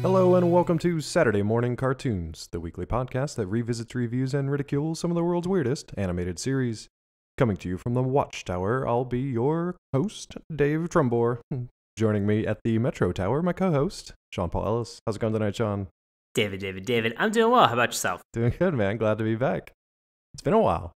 Hello and welcome to Saturday Morning Cartoons, the weekly podcast that revisits, reviews, and ridicules some of the world's weirdest animated series. Coming to you from the Watchtower, I'll be your host, Dave Trumbore. Joining me at the Metro Tower, my co-host, Sean Paul Ellis. How's it going tonight, Sean? David. I'm doing well. How about yourself? Doing good, man. Glad to be back. It's been a while.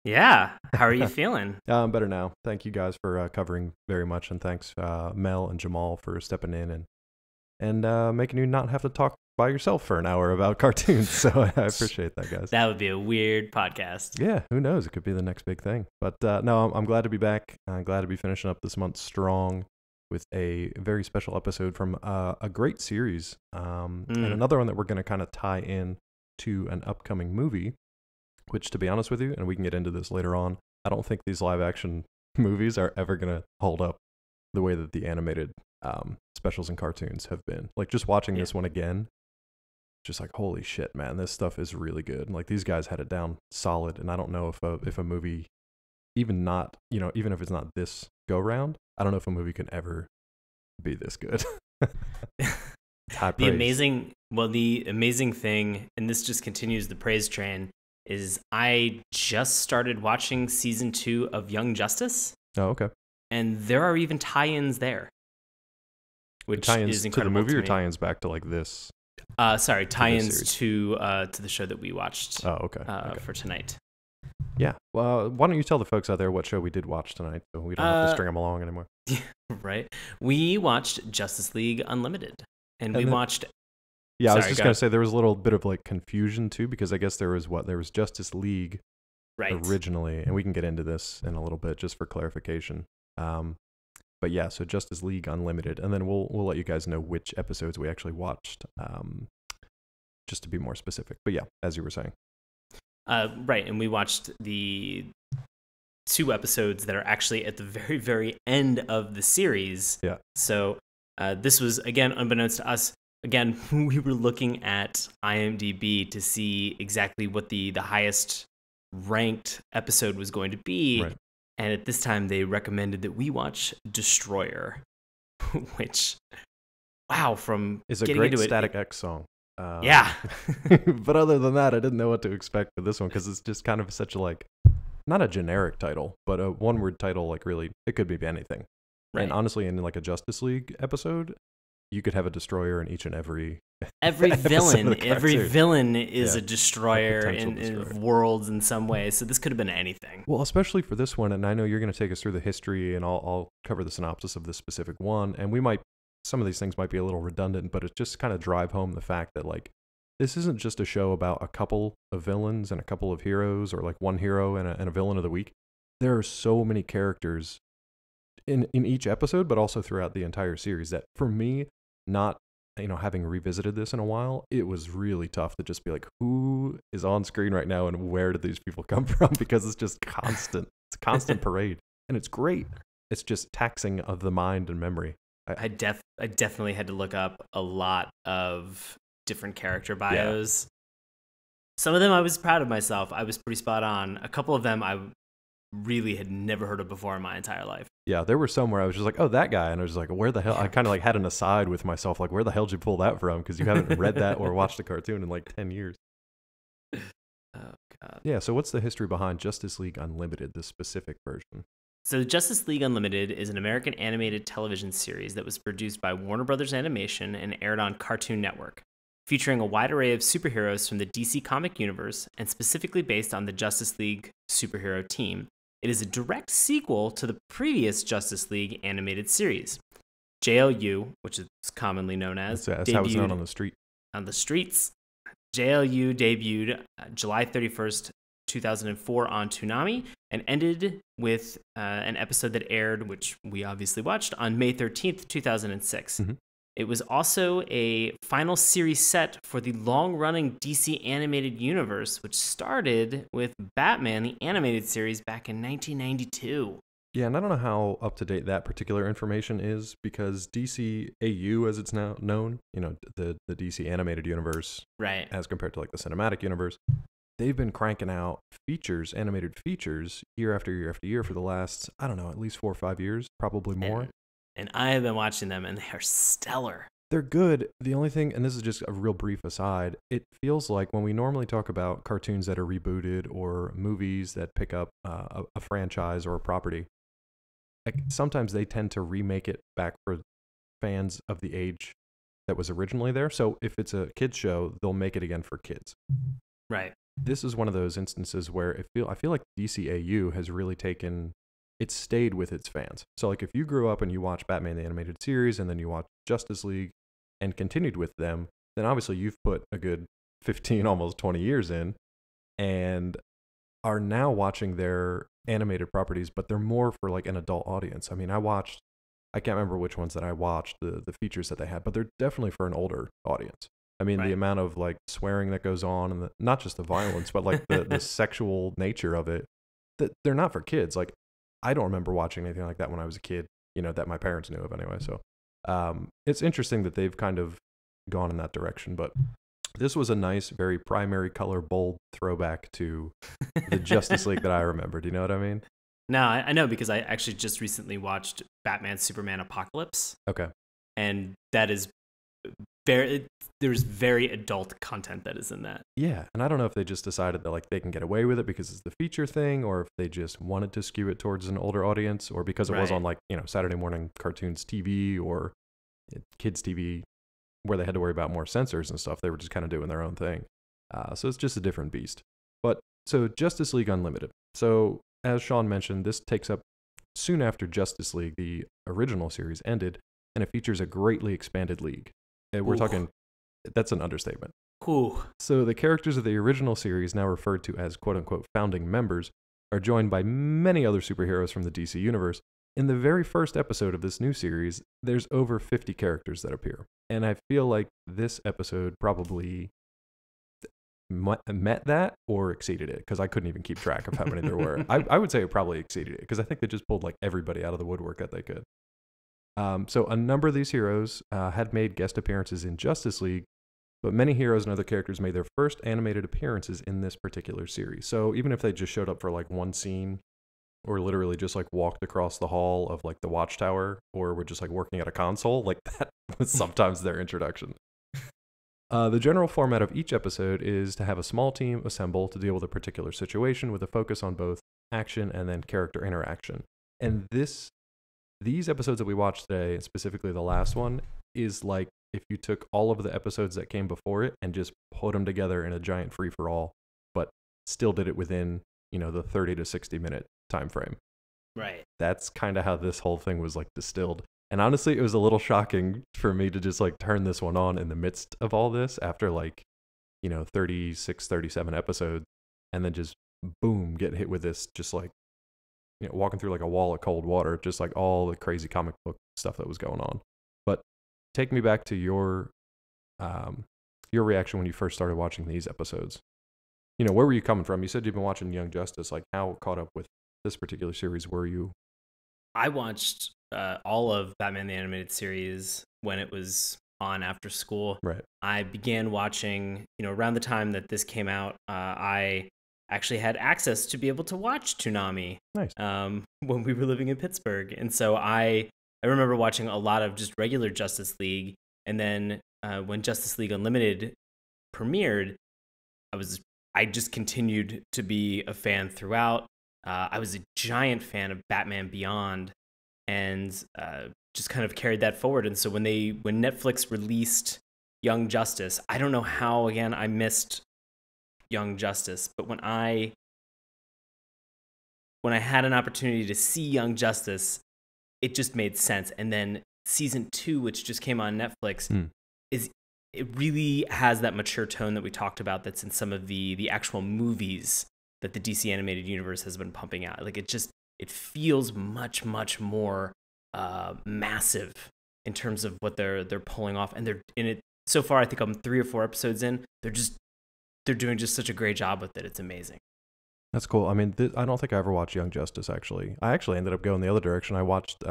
Yeah. How are you feeling? I'm better now. Thank you guys for covering very much, and thanks Mel and Jamal for stepping in and making you not have to talk by yourself for an hour about cartoons. So I appreciate that, guys. That would be a weird podcast. Yeah, who knows? It could be the next big thing. But no, I'm glad to be back. I'm glad to be finishing up this month strong with a very special episode from a great series and another one that we're going to kind of tie in to an upcoming movie, which, to be honest with you, and we can get into this later on, I don't think these live action movies are ever going to hold up the way that the animated specials and cartoons have been. Like, just watching this one again, just like, holy shit, man, this stuff is really good. Like, these guys had it down solid, and I don't know if a movie, even if it's not this go round, I don't know if a movie can ever be this good. The amazing thing, and this just continues the praise train, is I just started watching season 2 of Young Justice. Oh, okay. And there are even tie-ins there, which is incredible. To the movie, to or me. tie-ins back to like this? Tie-ins to the show that we watched. Oh, okay. For tonight. Yeah. Well, why don't you tell the folks out there what show we did watch tonight, so we don't have to string them along anymore. Right. We watched Justice League Unlimited, and we watched. Yeah, I was just gonna say there was a little bit of like confusion too, because I guess there was Justice League originally, and we can get into this in a little bit just for clarification. But yeah, so Justice League Unlimited, and then we'll let you guys know which episodes we actually watched, just to be more specific. But yeah, as you were saying. Right, and we watched the 2 episodes that are actually at the very, very end of the series. Yeah. So this was, again, unbeknownst to us. Again, we were looking at IMDb to see exactly what the highest ranked episode was going to be. Right. And at this time, they recommended that we watch Destroyer, which, wow, it's a great Static X song. Yeah. But other than that, I didn't know what to expect with this one, because it's just kind of such a, like, not a generic title, but a one-word title. Like, really, it could be anything. Right. And honestly, in like a Justice League episode, you could have a destroyer in each and every villain. Every villain is a destroyer in worlds in some way. So this could have been anything. Well, especially for this one, and I know you're going to take us through the history, and I'll cover the synopsis of this specific one, and some of these things might be a little redundant, but it just kind of drive home the fact that, like, this isn't just a show about a couple of villains and a couple of heroes, or like one hero and a villain of the week. There are so many characters in each episode, but also throughout the entire series, that for me, not having revisited this in a while, it was really tough to just be like, who is on screen right now and where did these people come from? Because it's just constant. It's a constant parade, and it's great. It's just taxing of the mind and memory. I definitely had to look up a lot of different character bios. Yeah. Some of them I was proud of myself. I was pretty spot on. A couple of them I really had never heard of before in my entire life. Yeah, there were some where I was just like, oh, that guy. And I was just like, where the hell? I kind of like had an aside with myself, like, where the hell did you pull that from? Because you haven't read that or watched a cartoon in like 10 years. Oh, God. Yeah, so what's the history behind Justice League Unlimited, the specific version? So Justice League Unlimited is an American animated television series that was produced by Warner Brothers Animation and aired on Cartoon Network, featuring a wide array of superheroes from the DC comic universe and specifically based on the Justice League superhero team. It is a direct sequel to the previous Justice League animated series. JLU, which is commonly known as, that's how it's known on the street. On the streets. JLU debuted July 31st, 2004 on Toonami and ended with an episode that aired, which we obviously watched, on May 13th, 2006. Mm-hmm. It was also a final series set for the long-running DC animated universe, which started with Batman, the animated series, back in 1992. Yeah, and I don't know how up-to-date that particular information is, because DCAU, as it's now known, the DC animated universe, right, as compared to like the cinematic universe, they've been cranking out animated features, year after year after year for the last, I don't know, at least 4 or 5 years, probably more. And I have been watching them, and they are stellar. They're good. The only thing, and this is just a real brief aside, it feels like when we normally talk about cartoons that are rebooted or movies that pick up a franchise or a property, like sometimes they tend to remake it back for fans of the age that was originally there. So if it's a kids show, they'll make it again for kids. Right. This is one of those instances where I feel like DCAU has really it's stayed with its fans. So like if you grew up and you watched Batman the Animated Series and then you watched Justice League and continued with them, then obviously you've put a good 15, almost 20 years in and are now watching their animated properties, but they're more for like an adult audience. I mean, I can't remember which ones that I watched, the features that they had, but they're definitely for an older audience. I mean, the amount of like swearing that goes on and not just the violence, but like the sexual nature of it, that they're not for kids. Like I don't remember watching anything like that when I was a kid, that my parents knew of anyway. So it's interesting that they've kind of gone in that direction, but this was a nice, very primary color, bold throwback to the Justice League that I remember. Do you know what I mean? No, I know because I actually just recently watched Batman Superman Apocalypse. Okay. And that is there's very adult content that is in that. Yeah, and I don't know if they just decided that like they can get away with it because it's the feature thing, or if they just wanted to skew it towards an older audience, or because it was on like Saturday morning cartoons TV or kids TV, where they had to worry about more censors and stuff. They were just kind of doing their own thing. So it's just a different beast. But so Justice League Unlimited. So as Sean mentioned, this takes up soon after Justice League, the original series, ended, and it features a greatly expanded league. We're talking, that's an understatement. Ooh. So the characters of the original series, now referred to as quote-unquote founding members, are joined by many other superheroes from the DC universe. In the very first episode of this new series, there's over 50 characters that appear. And I feel like this episode probably met that or exceeded it, because I couldn't even keep track of how many there were. I would say it probably exceeded it, because I think they just pulled like everybody out of the woodwork that they could. So a number of these heroes had made guest appearances in Justice League, but many heroes and other characters made their first animated appearances in this particular series. So even if they just showed up for like one scene, or literally just like walked across the hall of like the Watchtower, or were just like working at a console, like that was sometimes their introduction. The general format of each episode is to have a small team assemble to deal with a particular situation with a focus on both action and then character interaction. And these episodes that we watched today, specifically the last one, is like if you took all of the episodes that came before it and just put them together in a giant free-for-all, but still did it within, the 30 to 60 minute time frame. Right. That's kind of how this whole thing was like distilled. And honestly, it was a little shocking for me to just like turn this one on in the midst of all this after like, 36, 37 episodes, and then just boom, get hit with this, just like, walking through like a wall of cold water, just like all the crazy comic book stuff that was going on. But take me back to your reaction when you first started watching these episodes. Where were you coming from? You said you've been watching Young Justice. Like, how caught up with this particular series were you? I watched all of Batman the Animated Series when it was on after school. Right. I began watching, around the time that this came out, I actually had access to be able to watch Toonami. Nice. When we were living in Pittsburgh. And so I remember watching a lot of just regular Justice League. And then when Justice League Unlimited premiered, I just continued to be a fan throughout. I was a giant fan of Batman Beyond, and just kind of carried that forward. And so when Netflix released Young Justice, I don't know how, again, I missed Young Justice, but when I had an opportunity to see Young Justice, it just made sense. And then season 2, which just came on Netflix, it really has that mature tone that we talked about that's in some of the actual movies that the DC animated universe has been pumping out. Like it feels much, much more massive in terms of what they're pulling off. And they're in it so far. I think I'm 3 or 4 episodes in. They're doing just such a great job with it. It's amazing. That's cool. I mean, I don't think I ever watched Young Justice, actually. I actually ended up going the other direction. I watched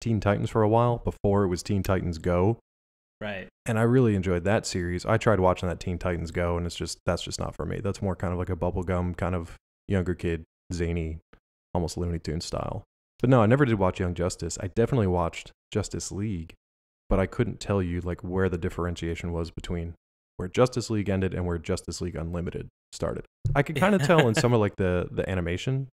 Teen Titans for a while before it was Teen Titans Go. Right. And I really enjoyed that series. I tried watching that Teen Titans Go, and that's just not for me. That's more kind of like a bubblegum kind of younger kid, zany, almost Looney Tunes style. But no, I never did watch Young Justice. I definitely watched Justice League. but I couldn't tell you like where the differentiation was between where Justice League ended and where Justice League Unlimited started. I could kind of tell in some of like the animation,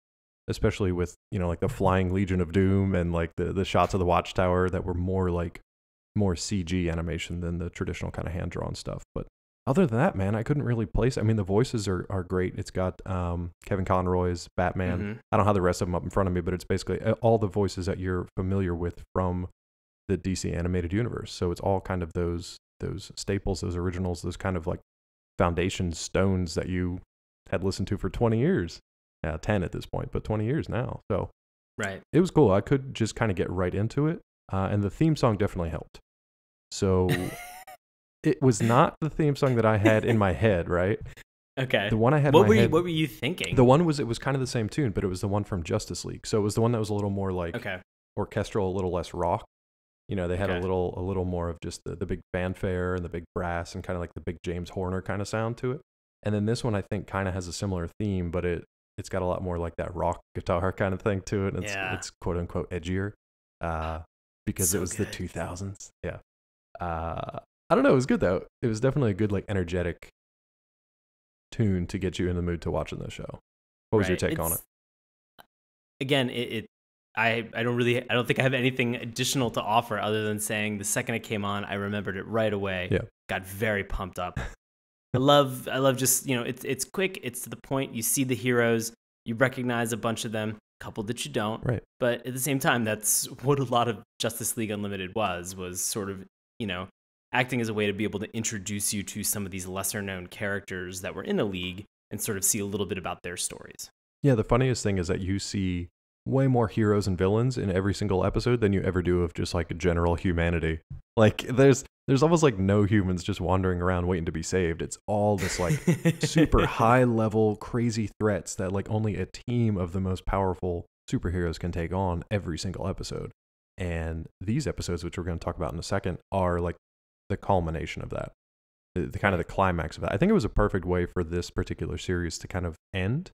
especially with, you know, like the flying Legion of Doom and like the shots of the Watchtower that were more CG animation than the traditional kind of hand-drawn stuff. But other than that, man, I couldn't really place. I mean, the voices are great. It's got Kevin Conroy's Batman. Mm-hmm. I don't have the rest of them up in front of me, but it's basically all the voices that you're familiar with from the DC animated universe. So it's all kind of those staples, those originals, those kind of like foundation stones that you had listened to for 20 years. 10 at this point, but 20 years now. So right, it was cool. I could just kind of get right into it. And the theme song definitely helped. So it was not the theme song that I had in my head, right? Okay. The one I had in my head. What were you thinking? The one it was kind of the same tune, but it was the one from Justice League. So it was the one that was a little more like orchestral, a little less rock. You know, they had a little more of just the big fanfare and the big brass and kind of like the big James Horner kind of sound to it. And then this one I think kind of has a similar theme, but it's got a lot more like that rock guitar kind of thing to it. And it's quote unquote edgier because it was the 2000s. Yeah. I don't know. It was good though. It was definitely a good like energetic tune to get you in the mood to watching the show. What was your take on it? Again, I don't think I have anything additional to offer other than saying the second it came on, I remembered it right away. Yeah. Got very pumped up. I love just, you know, it's quick, it's to the point. You see the heroes, you recognize a bunch of them, a couple that you don't. Right. But at the same time, that's what a lot of Justice League Unlimited was sort of, you know, acting as a way to be able to introduce you to some of these lesser known characters that were in the league and sort of see a little bit about their stories. Yeah, the funniest thing is that you see way more heroes and villains in every single episode than you ever do of just like general humanity. Like there's almost like no humans just wandering around waiting to be saved. It's all this like super high level crazy threats that like only a team of the most powerful superheroes can take on every single episode. And these episodes, which we're going to talk about in a second, are like the culmination of that. The kind of the climax of that. I think it was a perfect way for this particular series to kind of end,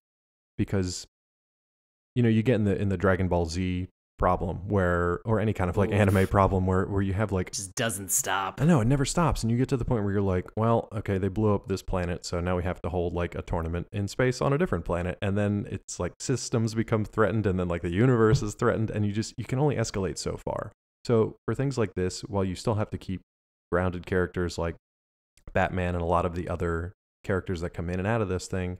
because you know, you get in the Dragon Ball Z problem or any kind of like anime problem where you have like, it just doesn't stop. I know, it never stops, and you get to the point where you're like, well, okay, they blew up this planet, so now we have to hold like a tournament in space on a different planet, and then it's like systems become threatened, and then like the universe is threatened, and you can only escalate so far. So for things like this, while you still have to keep grounded characters like Batman and a lot of the other characters that come in and out of this thing,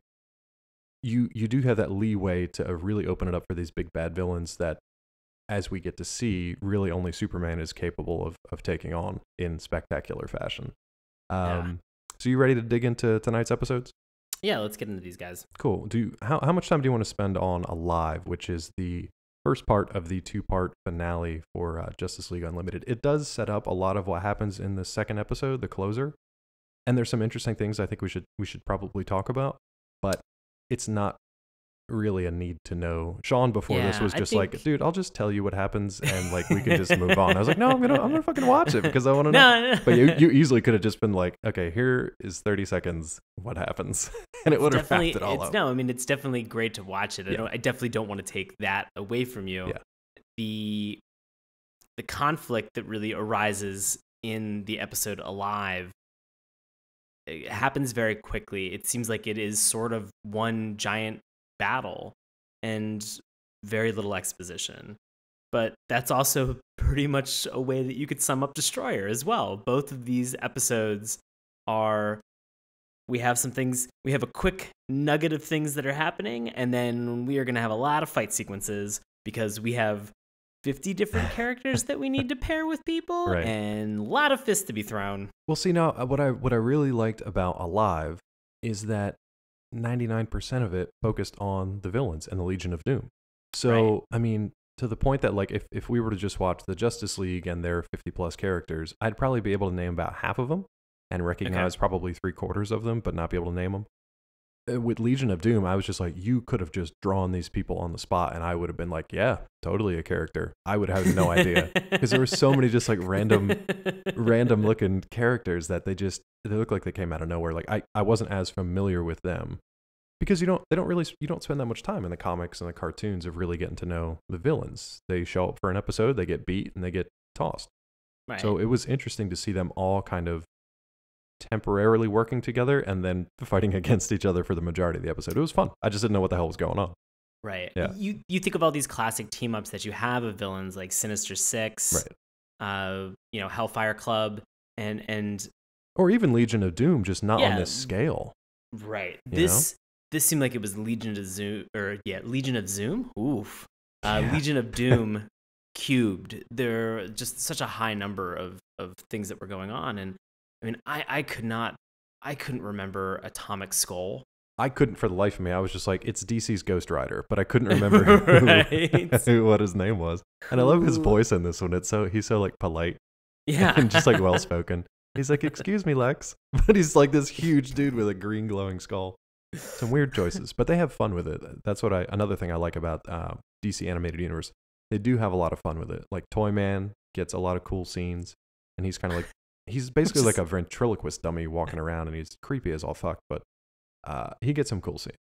you do have that leeway to really open it up for these big bad villains that, as we get to see, really only Superman is capable of taking on in spectacular fashion. So you ready to dig into tonight's episodes? Yeah, let's get into these guys. Cool. How much time do you want to spend on Alive, which is the first part of the 2-part finale for Justice League Unlimited? It does set up a lot of what happens in the second episode, the closer, and there's some interesting things I think we should probably talk about, but it's not really a need to know. Sean before this was just like, dude, I'll just tell you what happens and like we can just move on. I was like, no, I'm gonna fucking watch it because I want to know. No. But you easily could have just been like, okay, here is 30 seconds, what happens, and it would have wrapped it all up. No, I mean, it's definitely great to watch it. I definitely don't want to take that away from you. Yeah. The conflict that really arises in the episode Alive, it happens very quickly. It seems like it is sort of one giant battle and very little exposition. But that's also pretty much a way that you could sum up Destroyer as well. Both of these episodes we have some things, we have a quick nugget of things that are happening, and then we are going to have a lot of fight sequences because we have 50 different characters that we need to pair with people, right, and a lot of fists to be thrown. Well, see, now what I really liked about Alive is that 99% of it focused on the villains and the Legion of Doom. So, right. I mean, to the point that like if we were to just watch the Justice League and their 50 plus characters, I'd probably be able to name about half of them and recognize probably 3/4 of them, but not be able to name them. With Legion of Doom, I was just like, you could have just drawn these people on the spot, and I would have been like, yeah, totally a character. I would have no idea because there were so many just like random looking characters that they look like they came out of nowhere. Like I wasn't as familiar with them because you don't spend that much time in the comics and the cartoons of really getting to know the villains. They show up for an episode, they get beat, and they get tossed. Right. So it was interesting to see them all kind of temporarily working together and then fighting against each other for the majority of the episode. It was fun. I just didn't know what the hell was going on. Right. Yeah. You think of all these classic team ups that you have of villains like Sinister Six, right. Hellfire Club, and or even Legion of Doom, just not on this scale. Right. This seemed like it was Legion of Zoom. Oof. Legion of Doom cubed. There are just such a high number of things that were going on, and I mean, I couldn't remember Atomic Skull. I couldn't for the life of me. I was just like, it's DC's Ghost Rider, but I couldn't remember what his name was. And I love his voice in this one. He's so like polite, and just like well spoken. He's like, "Excuse me, Lex," but he's like this huge dude with a green glowing skull. Some weird choices, but they have fun with it. That's another thing I like about DC Animated Universe. They do have a lot of fun with it. Like Toyman gets a lot of cool scenes, and he's kind of like he's basically like a ventriloquist dummy walking around, and he's creepy as all fuck, but. He gets some cool scenes.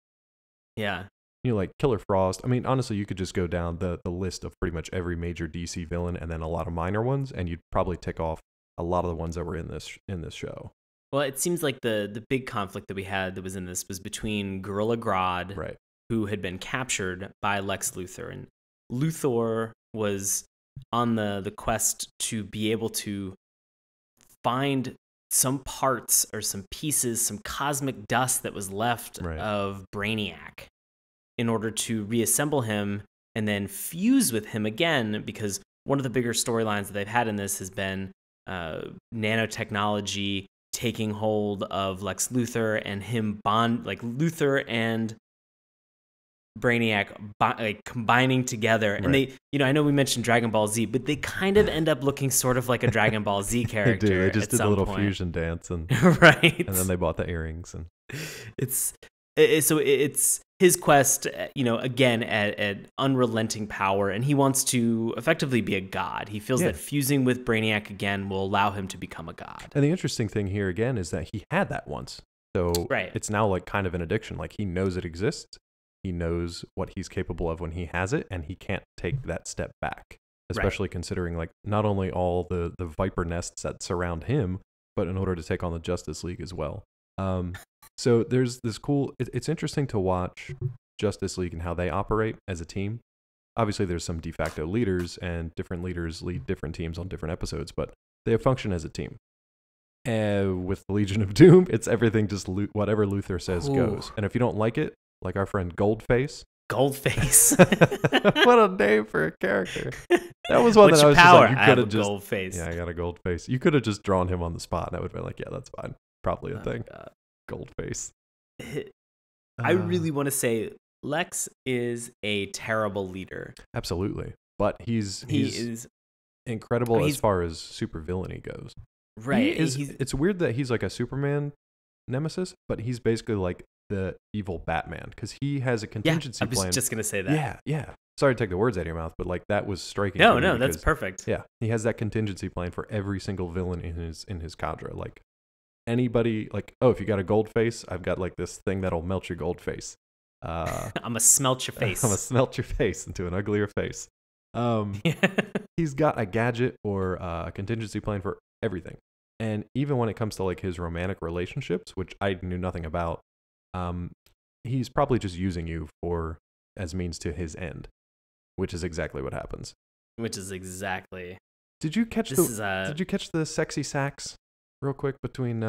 Yeah. Like Killer Frost. I mean, honestly, you could just go down the list of pretty much every major DC villain and then a lot of minor ones, and you'd probably tick off a lot of the ones that were in this show. Well, it seems like the big conflict that we had that was in this was between Gorilla Grodd, right, who had been captured by Lex Luthor, and Luthor was on the quest to be able to find some parts or some pieces, some cosmic dust that was left of Brainiac in order to reassemble him and then fuse with him again, because one of the bigger storylines that they've had in this has been nanotechnology taking hold of Lex Luthor and him Luthor and Brainiac combining together, and they, I know we mentioned Dragon Ball Z, but they kind of end up looking sort of like a Dragon Ball Z character. They do. They just did a little fusion dance, and right, and then they bought the earrings, and it's his quest, again at unrelenting power, and he wants to effectively be a god. He feels that fusing with Brainiac again will allow him to become a god. And the interesting thing here again is that he had that once, so it's now like kind of an addiction. Like he knows it exists. He knows what he's capable of when he has it, and he can't take that step back, especially considering like not only all the Viper nests that surround him, but in order to take on the Justice League as well. So there's this cool, it's interesting to watch Justice League and how they operate as a team. Obviously there's some de facto leaders, and different leaders lead different teams on different episodes, but they function as a team. With the Legion of Doom, it's everything just whatever Luthor says goes. And if you don't like it, like our friend Goldface. Goldface. What a name for a character. That was one that I was just like, you could have just... Goldface. Yeah, I got a Goldface. You could have just drawn him on the spot, and I would have been like, yeah, that's fine. Probably a thing. God. Goldface. I really want to say Lex is a terrible leader. Absolutely. But he is incredible as far as supervillainy goes. Right. It's weird that he's like a Superman nemesis, but he's basically like the evil Batman, because he has a contingency plan. I was just gonna say that. Yeah. Sorry to take the words out of your mouth, but like that was striking. No, that's perfect. Yeah, he has that contingency plan for every single villain in his cadre. Like anybody, like, oh, if you got a gold face, I've got like this thing that'll melt your gold face. I'm gonna smelt your face. I'm gonna smelt your face into an uglier face. He's got a gadget or a contingency plan for everything, and even when it comes to like his romantic relationships, which I knew nothing about. He's probably just using you as means to his end, which is exactly what happens. Did you catch the sexy sax real quick between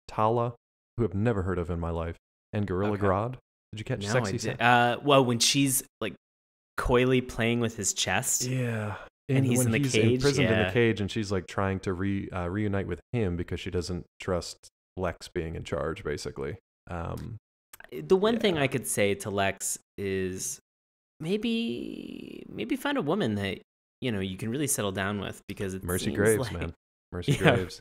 Tala, who I've never heard of in my life, and Gorilla Grodd? Did you catch sexy sax? Well, when she's like coyly playing with his chest. Yeah. And he's in the cage. Imprisoned in the cage, and she's like trying to reunite with him because she doesn't trust Lex being in charge, basically. The one thing I could say to Lex is maybe find a woman that you can really settle down with, because it Mercy seems Graves, like... man. Mercy Graves.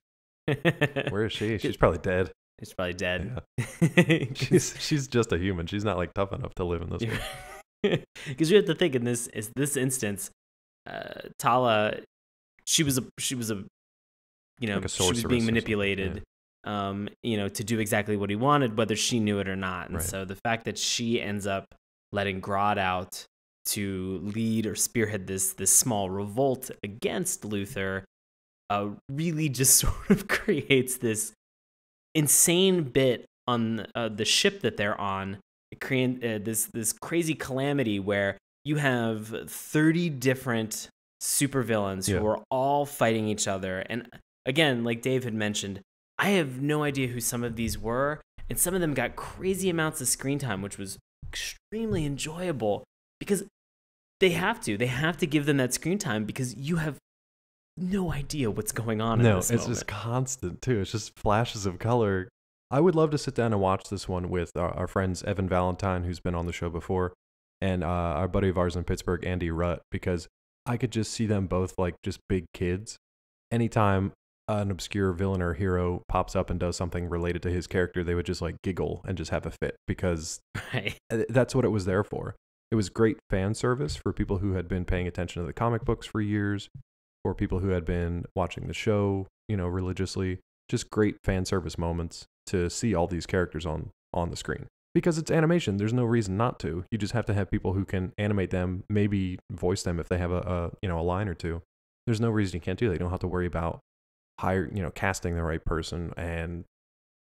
Where is she? She's probably dead. She's probably dead. Yeah. she's just a human. She's not like tough enough to live in this world. Because you have to think in this instance, Tala, she was like she was being manipulated. To do exactly what he wanted, whether she knew it or not. And so the fact that she ends up letting Grodd out to lead or spearhead this small revolt against Luthor, really just sort of creates this insane bit on the ship that they're on, this crazy calamity where you have 30 different supervillains who are all fighting each other. And again, like Dave had mentioned, I have no idea who some of these were, and some of them got crazy amounts of screen time, which was extremely enjoyable because they have to give them that screen time because you have no idea what's going on in this moment. It's just constant too. It's just flashes of color. I would love to sit down and watch this one with our friends Evan Valentine, who's been on the show before, and our buddy of ours in Pittsburgh, Andy Rutt, because I could just see them both like just big kids. Anytime an obscure villain or hero pops up and does something related to his character, they would just like giggle and just have a fit because that's what it was there for. It was great fan service for people who had been paying attention to the comic books for years, or people who had been watching the show, religiously. Just great fan service moments to see all these characters on the screen. Because it's animation, there's no reason not to. You just have to have people who can animate them, maybe voice them if they have a line or two. There's no reason you can't do that. You don't have to worry about casting the right person and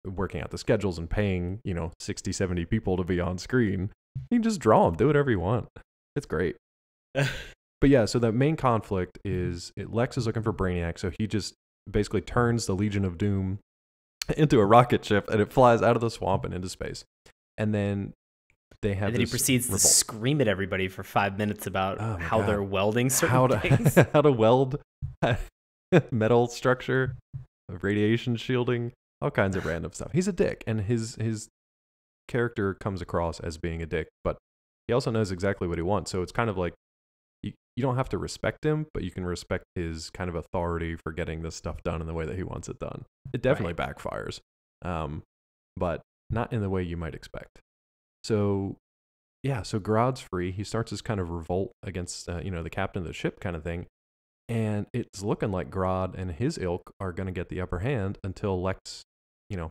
working out the schedules and paying, 60, 70 people to be on screen. You can just draw them, do whatever you want. It's great. But yeah, so the main conflict is Lex is looking for Brainiac, so he just basically turns the Legion of Doom into a rocket ship, and it flies out of the swamp and into space. And then they have. And then he proceeds to scream at everybody for 5 minutes about how God. They're welding certain things. How to weld metal structure, radiation shielding, all kinds of random stuff. He's a dick, and his character comes across as being a dick, but he also knows exactly what he wants. So it's kind of like you don't have to respect him, but you can respect his kind of authority for getting this stuff done in the way that he wants it done. It definitely backfires, but not in the way you might expect. So Grodd's free. He starts his kind of revolt against the captain of the ship kind of thing, and it's looking like Grodd and his ilk are going to get the upper hand until Lex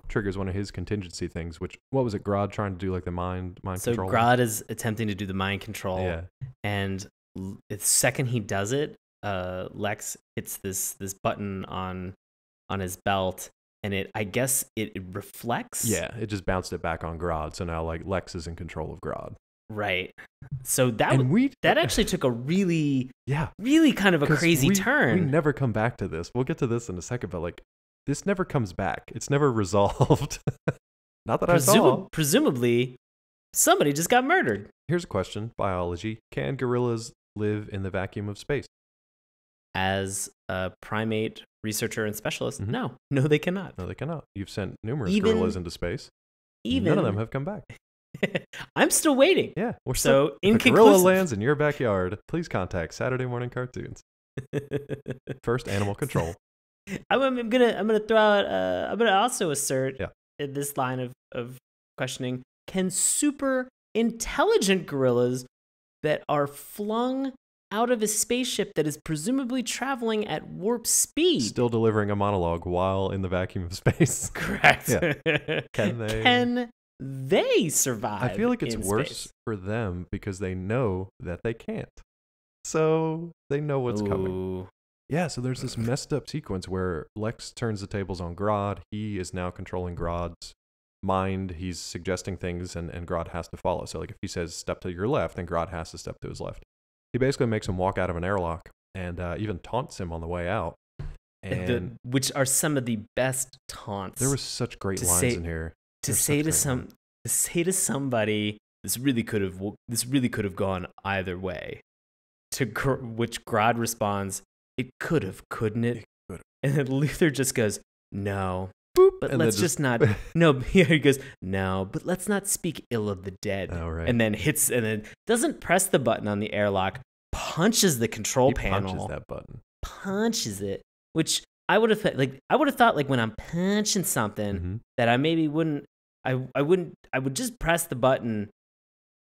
triggers one of his contingency things, which, what was it, Grodd trying to do, like the mind control? So Grodd is attempting to do the mind control, and the second he does it, Lex hits this button on his belt, and I guess it reflects. Yeah, it just bounced it back on Grodd, so now like Lex is in control of Grodd. Right. So that actually took a really kind of a crazy turn. We never come back to this. We'll get to this in a second, but like this never comes back. It's never resolved. Not that I saw. Presumably, somebody just got murdered. Here's a question. Biology. Can gorillas live in the vacuum of space? As a primate researcher and specialist, no, they cannot. No, they cannot. You've sent numerous gorillas into space. None of them have come back. I'm still waiting. Yeah. So if a gorilla lands in your backyard, please contact Saturday Morning Cartoons. First animal control. I'm gonna throw out. I'm gonna also assert in this line of questioning: can super intelligent gorillas that are flung out of a spaceship that is presumably traveling at warp speed, still delivering a monologue while in the vacuum of space? Correct. Yeah. Can they survive? I feel like it's worse for them because they know that they can't. So they know what's coming. Yeah, so there's this messed up sequence where Lex turns the tables on Grodd. He is now controlling Grodd's mind. He's suggesting things, and Grodd has to follow. So like if he says step to your left, then Grodd has to step to his left. He basically makes him walk out of an airlock and even taunts him on the way out. And which are some of the best taunts. There were such great lines in here. To say to somebody, this really could have gone either way. To which Grodd responds, "It could have, couldn't it?" And then Luthor just goes, "No, boop, but let's just not." No, he goes, "No, but let's not speak ill of the dead." Oh, right. And then doesn't press the button on the airlock, punches the control panel. Punches that button. Punches it, which I would have thought like when I'm punching something that I maybe wouldn't. I would just press the button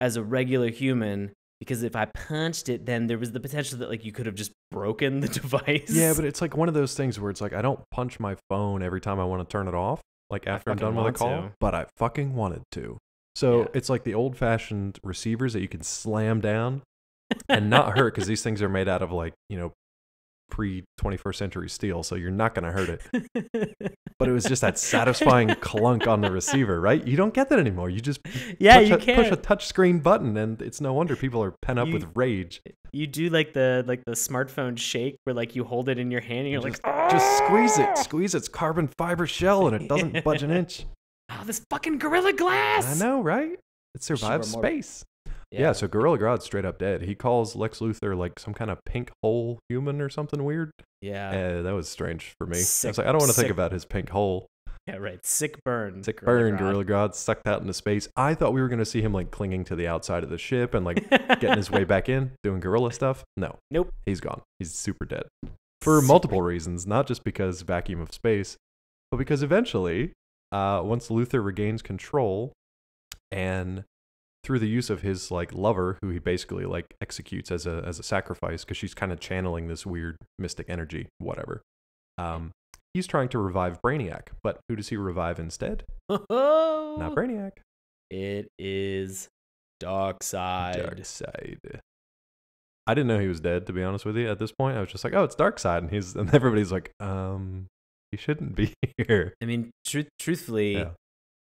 as a regular human, because if I punched it, then there was the potential that like you could have just broken the device. Yeah, but it's like one of those things where it's like I don't punch my phone every time I want to turn it off, like after I'm done with a call, but I fucking wanted to. So it's like the old-fashioned receivers that you can slam down and not hurt, because these things are made out of like, pre-21st century steel, so you're not going to hurt it. But it was just that satisfying clunk on the receiver, right? You don't get that anymore. You just push a touchscreen button, and it's no wonder people are pent up with rage. You do like the smartphone shake, where like you hold it in your hand and you're just squeeze its carbon fiber shell, and it doesn't budge an inch. Oh, this fucking Gorilla Glass! I know, right? It survives space. Yeah, so Gorilla Grodd's straight up dead. He calls Lex Luthor like some kind of pink hole human or something weird. Yeah. That was strange for me. I was like, I don't want to think about his pink hole. Yeah, right. Sick burn. Gorilla Grodd sucked out into space. I thought we were going to see him like clinging to the outside of the ship and like getting his way back in, doing gorilla stuff. No. Nope. He's gone. He's super dead. For multiple reasons, not just because vacuum of space, but because eventually, once Luthor regains control and through the use of his like lover, who he basically like executes as a sacrifice because she's kind of channeling this weird mystic energy, whatever. He's trying to revive Brainiac, but who does he revive instead? Not Brainiac. It is Darkseid. Darkseid. I didn't know he was dead, to be honest with you. At this point, I was just like, "Oh, it's Darkseid," and everybody's like, he shouldn't be here." I mean, truthfully,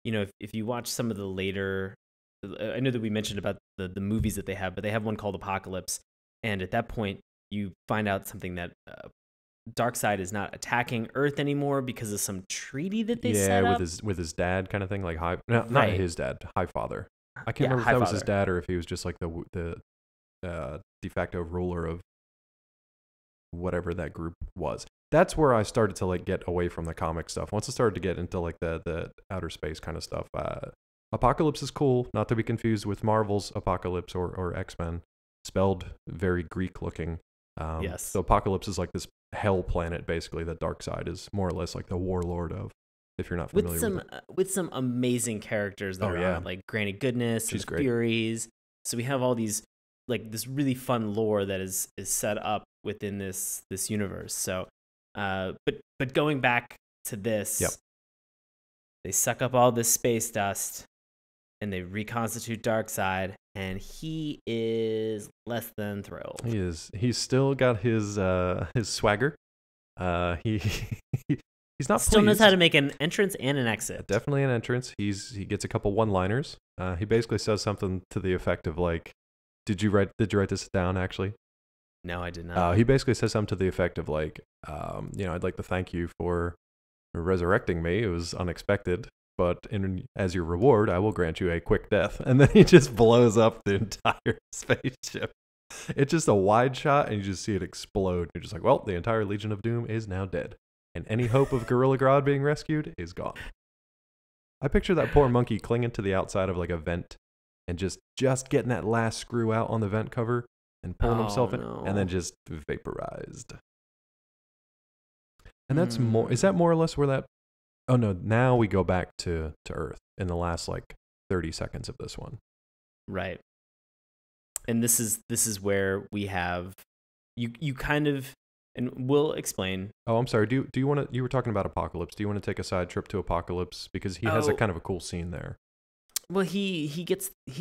you know, if you watch some of the later. I know that we mentioned about the movies that they have, but they have one called Apocalypse. And at that point, you find out something that Darkseid is not attacking Earth anymore because of some treaty that they set up. with his dad kind of thing, like not his dad, Highfather. I can't remember if that was his dad or if he was just like the de facto ruler of whatever that group was. That's where I started to like get away from the comic stuff. Once I started to get into like the outer space kind of stuff. Apocalypse is cool, not to be confused with Marvel's Apocalypse or X-Men, spelled very Greek looking. Yes. So Apocalypse is like this hell planet, basically, that Darkseid is more or less like the warlord of, if you're not familiar with it. With some amazing characters that are on, like Granny Goodness, she's and great. Furies. So we have all these, like this really fun lore that is set up within this universe. So, but going back to this, they suck up all this space dust. And they reconstitute Darkseid, and he is less than thrilled. He is. He's still got his swagger. He's not still pleased. Knows how to make an entrance and an exit. Definitely an entrance. He gets a couple one-liners. He basically says something to the effect of like, "Did you write this down? Actually?" No, I did not. He basically says something to the effect of like, "I'd like to thank you for resurrecting me. It was unexpected. But as your reward, I will grant you a quick death." And then he just blows up the entire spaceship. It's just a wide shot, and you just see it explode. You're just like, well, the entire Legion of Doom is now dead. And any hope of Gorilla Grodd being rescued is gone. I picture that poor monkey clinging to the outside of like a vent and just getting that last screw out on the vent cover and pulling himself in, and then just vaporized. And that's more, is that more or less where that, oh no, now we go back to Earth in the last like 30 seconds of this one. Right. And this is where we have, you kind of, and we'll explain. Oh, I'm sorry. Do you want to, you were talking about Apocalypse. Do you want to take a side trip to Apocalypse? Because he has a kind of a cool scene there. Well, he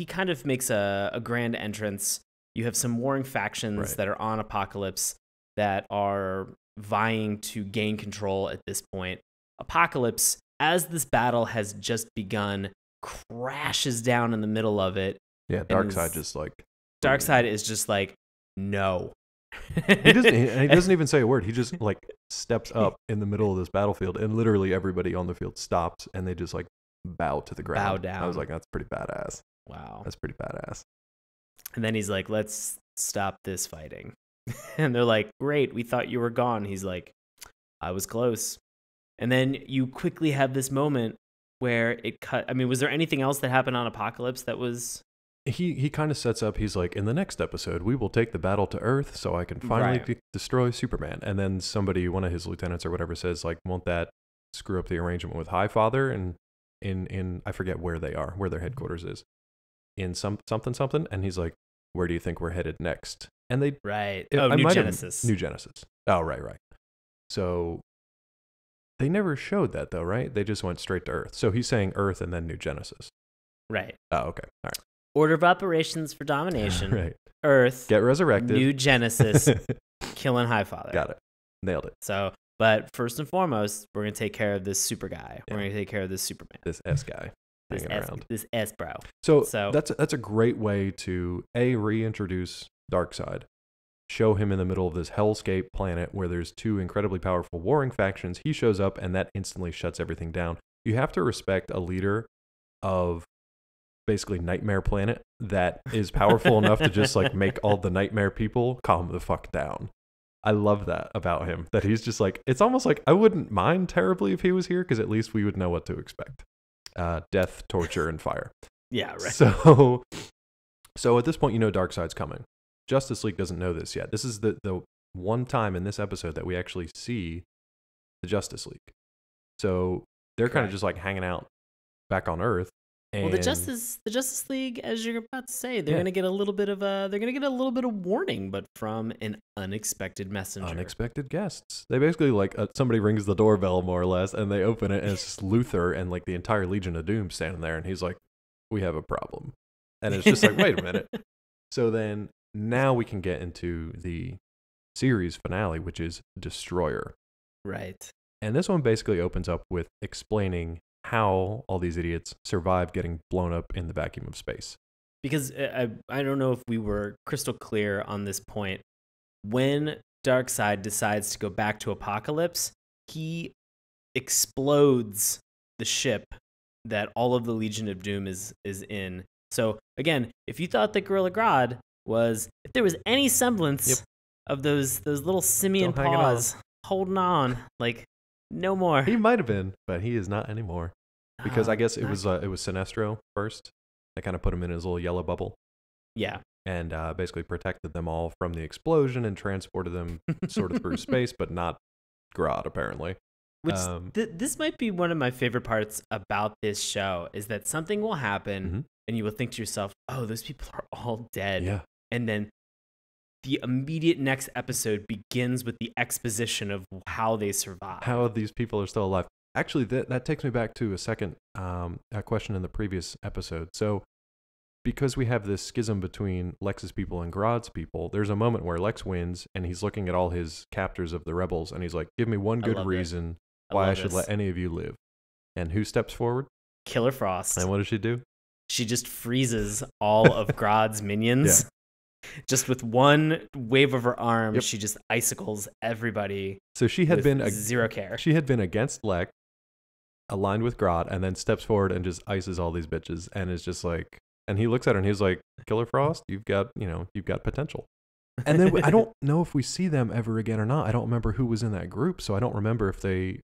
kind of makes a grand entrance. You have some warring factions that are on Apocalypse that are vying to gain control at this point. Apocalypse, as this battle has just begun, crashes down in the middle of it. Yeah, Darkseid just like... Darkseid is just like, no. He doesn't even say a word. He just like steps up in the middle of this battlefield, and literally everybody on the field stops, and they just like bow to the ground. Bow down. I was like, that's pretty badass. Wow. That's pretty badass. And then he's like, let's stop this fighting. And they're like, great, we thought you were gone. He's like, I was close. And then you quickly have this moment where it cut. I mean, was there anything else that happened on Apocalypse that was... He kind of sets up, he's like, in the next episode, we will take the battle to Earth so I can finally destroy Superman. And then somebody, one of his lieutenants or whatever, says, like, won't that screw up the arrangement with Highfather? And in I forget where they are, where their headquarters is. In something. And he's like, where do you think we're headed next? And they... Right. New Genesis. New Genesis. Oh, right. So they never showed that, though, right? They just went straight to Earth. So he's saying Earth and then New Genesis. Right. Oh, okay. All right. Order of operations for domination. Right. Earth. Get resurrected. New Genesis. Killing Highfather. Got it. Nailed it. So, but first and foremost, we're going to take care of this super guy. We're going to take care of this Superman. This S guy hanging around. This S bro. So that's a great way to reintroduce Darkseid. Show him in the middle of this hellscape planet where there's two incredibly powerful warring factions. He shows up and that instantly shuts everything down. You have to respect a leader of basically Nightmare Planet that is powerful enough to just like make all the Nightmare people calm the fuck down. I love that about him, that he's just like, it's almost like I wouldn't mind terribly if he was here because at least we would know what to expect. Death, torture, and fire. Yeah, right. So at this point, Darkseid's coming. Justice League doesn't know this yet. This is the one time in this episode that we actually see the Justice League. So they're kind of just like hanging out back on Earth. And the Justice League, as you're about to say, they're gonna get a little bit of warning, but from an unexpected messenger. Unexpected guests. They basically like somebody rings the doorbell more or less, and they open it, and it's just Luthor and like the entire Legion of Doom standing there, and he's like, "We have a problem," and it's just like, wait a minute. So then now we can get into the series finale, which is Destroyer. Right. And this one basically opens up with explaining how all these idiots survive getting blown up in the vacuum of space. Because I don't know if we were crystal clear on this point. When Darkseid decides to go back to Apocalypse, he explodes the ship that all of the Legion of Doom is in. So again, if you thought that Gorilla Grodd was, if there was any semblance of those little simian paws holding on, like, no more. He might have been, but he is not anymore. Because I guess it was Sinestro first. They kind of put him in his little yellow bubble. Yeah. And basically protected them all from the explosion and transported them sort of through space, but not Grodd, apparently. Which this might be one of my favorite parts about this show, is that something will happen and you will think to yourself, oh, those people are all dead. Yeah. And then the immediate next episode begins with the exposition of how they survive. How these people are still alive. Actually, that takes me back to a second question in the previous episode. So, because we have this schism between Lex's people and Grodd's people, there's a moment where Lex wins, and he's looking at all his captors of the rebels, and he's like, give me one good reason why I should let any of you live. And who steps forward? Killer Frost. And what does she do? She just freezes all of Grodd's minions. Yeah. Just with one wave of her arm, she just icicles everybody. So she had been zero care. She had been against Lex, aligned with Grodd, and then steps forward and just ices all these bitches, and is just like, and he looks at her and he's like, Killer Frost, you've got potential. And then I don't know if we see them ever again or not. I don't remember who was in that group, so I don't remember if they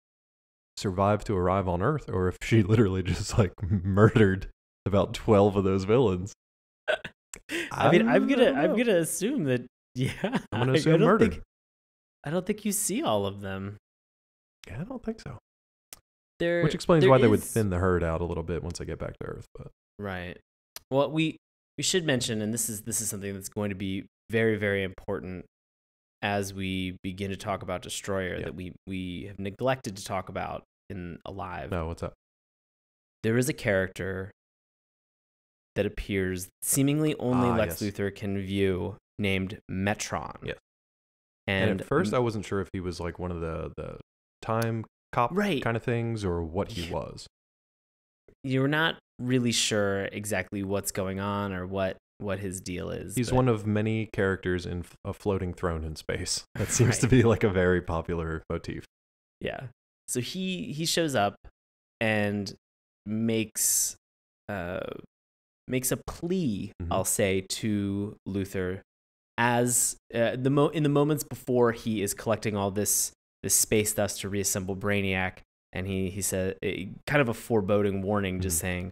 survived to arrive on Earth or if she literally just like murdered about 12 of those villains. I mean, I'm gonna assume that. Yeah, I'm gonna assume murder. I don't think you see all of them. Yeah, I don't think so. Which explains why they would thin the herd out a little bit once they get back to Earth. But right. Well, we should mention, and this is something that's going to be very, very important as we begin to talk about Destroyer, that we have neglected to talk about in Alive. No, what's up? There is a character that appears seemingly only Lex Luthor can view, named Metron. Yes. And at first I wasn't sure if he was like one of the time cop kind of things or what he was. You're not really sure exactly what's going on or what his deal is. He's one of many characters in a floating throne in space. That seems to be like a very popular motif. Yeah. So he shows up and makes a plea, I'll say, to Luthor as in the moments before he is collecting all this space dust to reassemble Brainiac, and he said kind of a foreboding warning, just saying,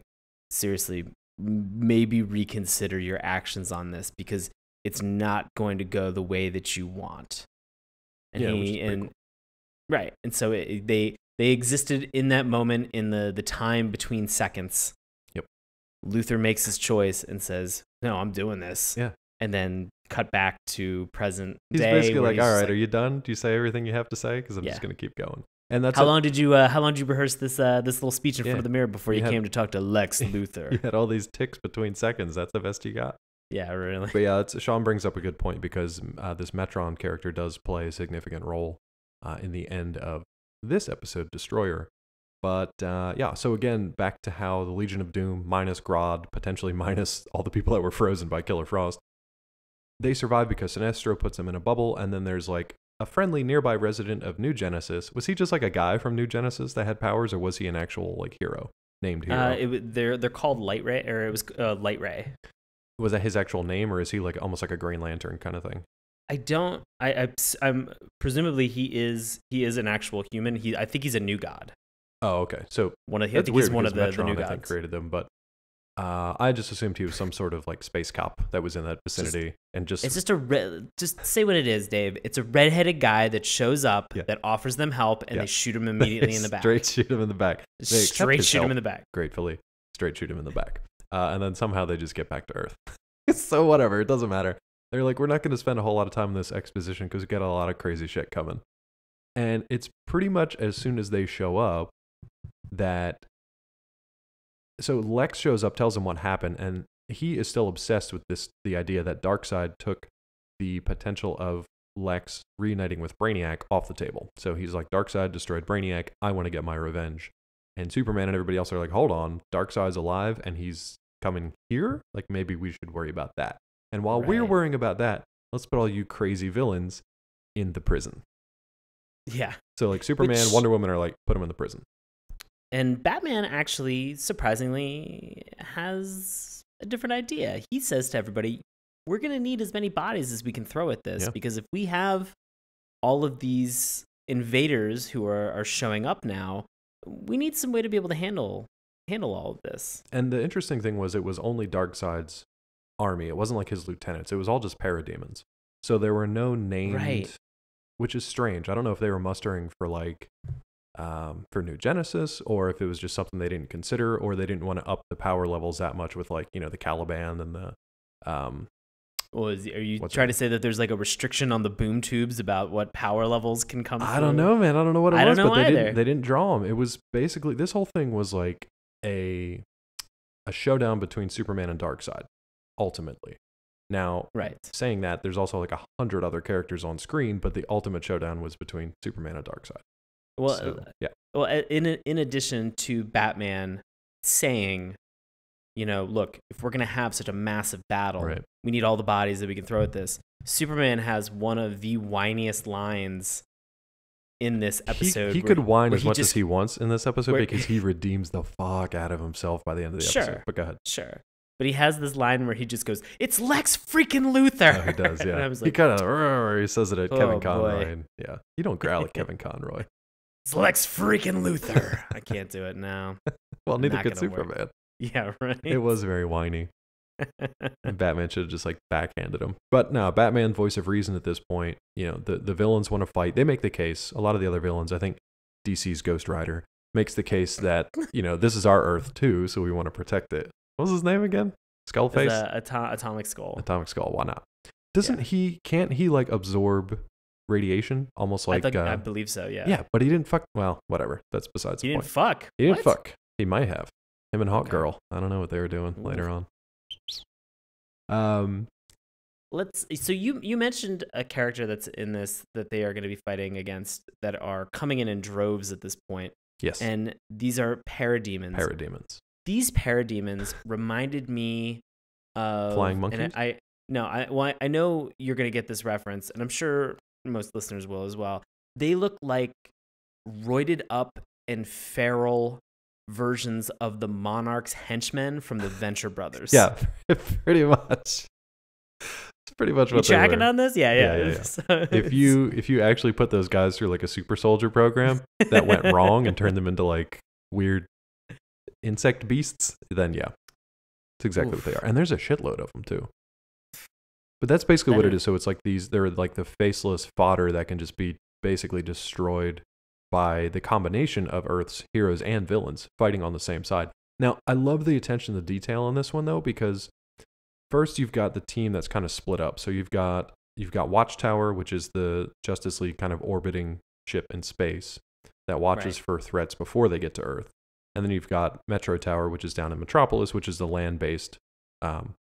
seriously, maybe reconsider your actions on this because it's not going to go the way that you want. And cool. Right, and so they existed in that moment in the time between seconds. Luthor makes his choice and says, no, I'm doing this. Yeah. And then cut back to present day. He's basically like, all right, are you done? Do you say everything you have to say? Because I'm just going to keep going. And that's how long did you rehearse this little speech in front of the mirror before you came to talk to Lex Luthor? You had all these ticks between seconds. That's the best you got. Yeah, really. But yeah, Sean brings up a good point because this Metron character does play a significant role in the end of this episode, Destroyer. But yeah, so again, back to how the Legion of Doom, minus Grodd, potentially minus all the people that were frozen by Killer Frost, they survive because Sinestro puts them in a bubble, and then there's like a friendly nearby resident of New Genesis. Was he just like a guy from New Genesis that had powers, or was he an actual like hero, named hero? They're called Light Ray, or it was Light Ray. Was that his actual name, or is he like almost like a Green Lantern kind of thing? I'm presumably he is an actual human. I think he's a new god. Oh, okay. So I think he's one of the new gods. I think created them, but I just assumed he was some sort of like space cop that was in that vicinity, it's just just say what it is, Dave. It's a redheaded guy that shows up that offers them help, and they shoot him immediately in the back. Straight shoot him in the back. Straight shoot him in the back. Gratefully, straight shoot him in the back, and then somehow they just get back to Earth. So whatever, it doesn't matter. They're like, we're not going to spend a whole lot of time in this exposition because we got a lot of crazy shit coming, and it's pretty much as soon as they show up that. So Lex shows up, tells him what happened, and he is still obsessed with the idea that Darkseid took the potential of Lex reuniting with Brainiac off the table. So he's like, Darkseid destroyed Brainiac, I want to get my revenge. And Superman and everybody else are like, hold on, Darkseid's alive and he's coming here? Like, maybe we should worry about that. And while we're worrying about that, let's put all you crazy villains in the prison. Yeah. So like Superman, Wonder Woman are like, put them in the prison. And Batman actually, surprisingly, has a different idea. He says to everybody, we're going to need as many bodies as we can throw at this, because if we have all of these invaders who are showing up now, we need some way to be able to handle all of this. And the interesting thing was it was only Darkseid's army. It wasn't like his lieutenants. It was all just parademons. So there were no named, which is strange. I don't know if they were mustering for like... for New Genesis, or if it was just something they didn't consider, or they didn't want to up the power levels that much with like, the Caliban and the are you trying to say that there's like a restriction on the boom tubes about what power levels can come through? I don't know, man. I don't know what it was, but either. They didn't draw them. It was basically, this whole thing was like a showdown between Superman and Darkseid, ultimately. Now, saying that, there's also like 100 other characters on screen, but the ultimate showdown was between Superman and Darkseid. Well, Well, in addition to Batman saying, look, if we're going to have such a massive battle, we need all the bodies that we can throw at this. Superman has one of the whiniest lines in this episode. He could whine as much as he wants in this episode because he redeems the fuck out of himself by the end of the episode. But go ahead. Sure. But he has this line where he just goes, "It's Lex freaking Luthor." Oh, he does, yeah. And I was like, he kind of he says it at Kevin Conroy. And, you don't growl at Kevin Conroy. It's Lex freaking Luthor. I can't do it now. Well, neither could Superman. Work. Yeah, right. It was very whiny. And Batman should have just like backhanded him. But no, Batman, voice of reason at this point. The villains want to fight. They make the case. A lot of the other villains, I think DC's Ghost Rider makes the case that this is our Earth too, so we want to protect it. What was his name again? Skullface? Atomic Skull. Atomic Skull. Why not? Can't he like absorb radiation? Almost like... I believe so, yeah. Yeah, but he didn't fuck... Well, whatever. That's besides the point. He didn't fuck? He didn't fuck. He might have. Him and Hawk Girl. I don't know what they were doing later on. So you mentioned a character that's in this that they are going to be fighting against that are coming in droves at this point. Yes. And these are parademons. Parademons. These parademons reminded me of Flying Monkeys? I know you're going to get this reference, and I'm sure most listeners will as well. They look like roided up and feral versions of the Monarch's henchmen from the Venture Brothers. Yeah, pretty much. It's pretty much what you tracking on this? Yeah. So if you actually put those guys through like a super soldier program that went wrong and turned them into like weird insect beasts, then yeah, it's exactly what they are. And there's a shitload of them too. But that's basically what it is. So it's like they're like the faceless fodder that can just be basically destroyed by the combination of Earth's heroes and villains fighting on the same side. Now, I love the attention to detail on this one though, because first you've got the team that's kind of split up. So you've got Watchtower, which is the Justice League kind of orbiting ship in space that watches for threats before they get to Earth. And then you've got Metro Tower, which is down in Metropolis, which is the land-based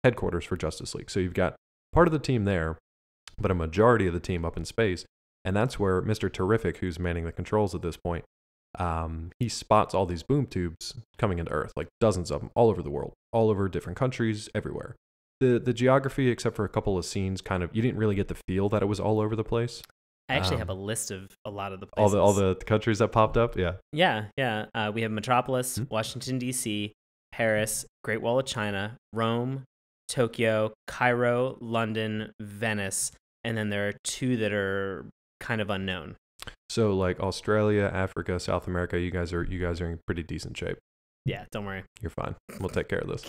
headquarters for Justice League. So you've got part of the team there, but a majority of the team up in space. And that's where Mr. Terrific, who's manning the controls at this point, he spots all these boom tubes coming into Earth, like dozens of them, all over the world, all over different countries, everywhere. The geography, except for a couple of scenes, kind of, you didn't really get the feel that it was all over the place. I actually have a list of a lot of the places. All the countries that popped up, yeah. Yeah. We have Metropolis, Washington, D.C., Paris, Great Wall of China, Rome, Tokyo, Cairo, London, Venice, and then there are 2 that are kind of unknown. So like Australia, Africa, South America, you guys are in pretty decent shape. Yeah, don't worry. You're fine. We'll take care of this.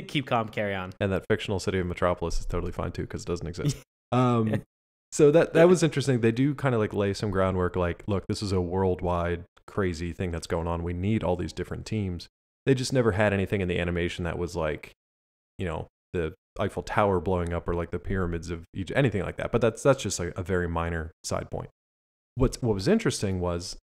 Keep calm, carry on. And that fictional city of Metropolis is totally fine too, because it doesn't exist. So that was interesting. They do kind of like lay some groundwork, like, look, this is a worldwide crazy thing that's going on. We need all these different teams. They just never had anything in the animation that was like, you know, the Eiffel Tower blowing up or like the pyramids of Egypt, anything like that. But that's just like a very minor side point. What was interesting was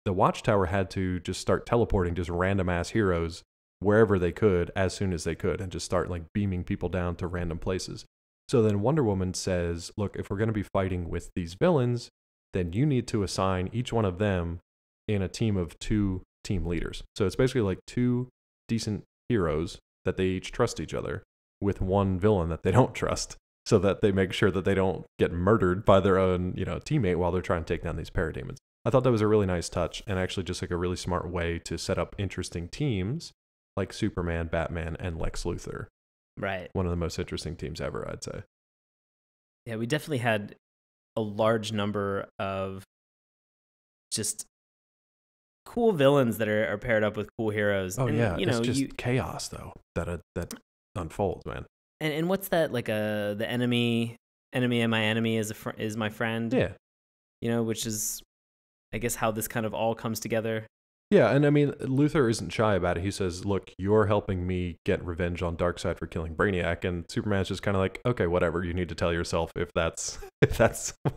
the Watchtower had to just start teleporting just random ass heroes wherever they could as soon as they could and just start like beaming people down to random places. So then Wonder Woman says, look, if we're going to be fighting with these villains, then you need to assign each one of them in a team of 2 team leaders. So it's basically like 2 decent heroes that they each trust each other with 1 villain that they don't trust, so that they make sure that they don't get murdered by their own, you know, teammate while they're trying to take down these parademons. I thought that was a really nice touch and actually just like a really smart way to set up interesting teams like Superman, Batman, and Lex Luthor. Right. One of the most interesting teams ever, I'd say. Yeah, we definitely had a large number of just cool villains that are paired up with cool heroes. Oh, and, yeah. You know, it's just chaos, though, that unfolds, man. And what's that, like the enemy of my enemy is my friend? Yeah. You know, which is, I guess, how this kind of all comes together. Yeah, and I mean, Luthor isn't shy about it. He says, look, you're helping me get revenge on Darkseid for killing Brainiac, and Superman's just kind of like, okay, whatever, you need to tell yourself if that's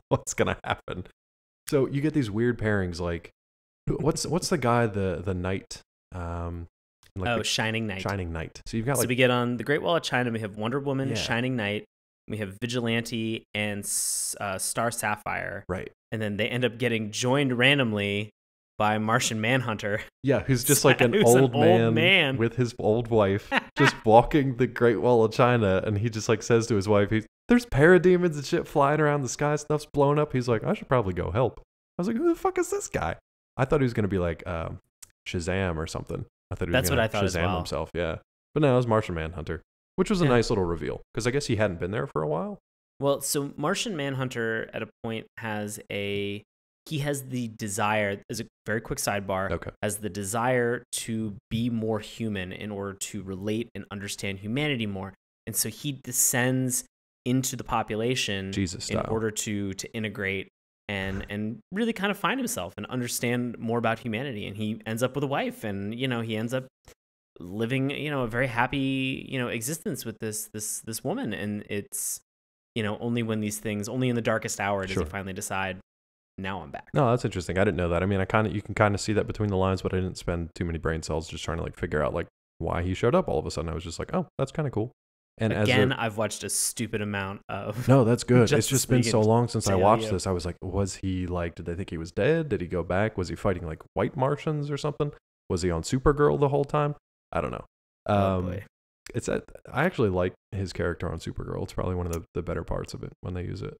what's going to happen. So you get these weird pairings, like, what's the guy, the knight? Shining Knight. Shining Knight. So you've got so we get on the Great Wall of China, we have Wonder Woman, Shining Knight, we have Vigilante, and Star Sapphire. Right. And then they end up getting joined randomly by Martian Manhunter. Yeah, who's just like an old man with his old wife, just walking the Great Wall of China, and he just like says to his wife, there's parademons and shit flying around the sky, stuff's blowing up. He's like, I should probably go help. I was like, who the fuck is this guy? I thought he was going to be like Shazam or something. I thought he was going to Shazam himself, yeah. But no, it was Martian Manhunter, which was a nice little reveal, because I guess he hadn't been there for a while. Well, so Martian Manhunter at a point has the desire, as a very quick sidebar, has the desire to be more human in order to relate and understand humanity more. And so he descends into the population in order to integrate and really kind of find himself and understand more about humanity. And he ends up with a wife, and, you know, he ends up living, you know, a very happy, you know, existence with this woman. And it's, you know, only in the darkest hour does he finally decide, now I'm back. No, that's interesting. I didn't know that. I mean, you can kind of see that between the lines, but I didn't spend too many brain cells just trying to like figure out like why he showed up all of a sudden. I was just like, oh, that's kind of cool. And again, I've watched a stupid amount of. No, that's good. It's just been so long since I watched this. I was like, was he like? Did they think he was dead? Did he go back? Was he fighting like white Martians or something? Was he on Supergirl the whole time? I don't know. Oh boy. I actually like his character on Supergirl. It's probably one of the better parts of it when they use it.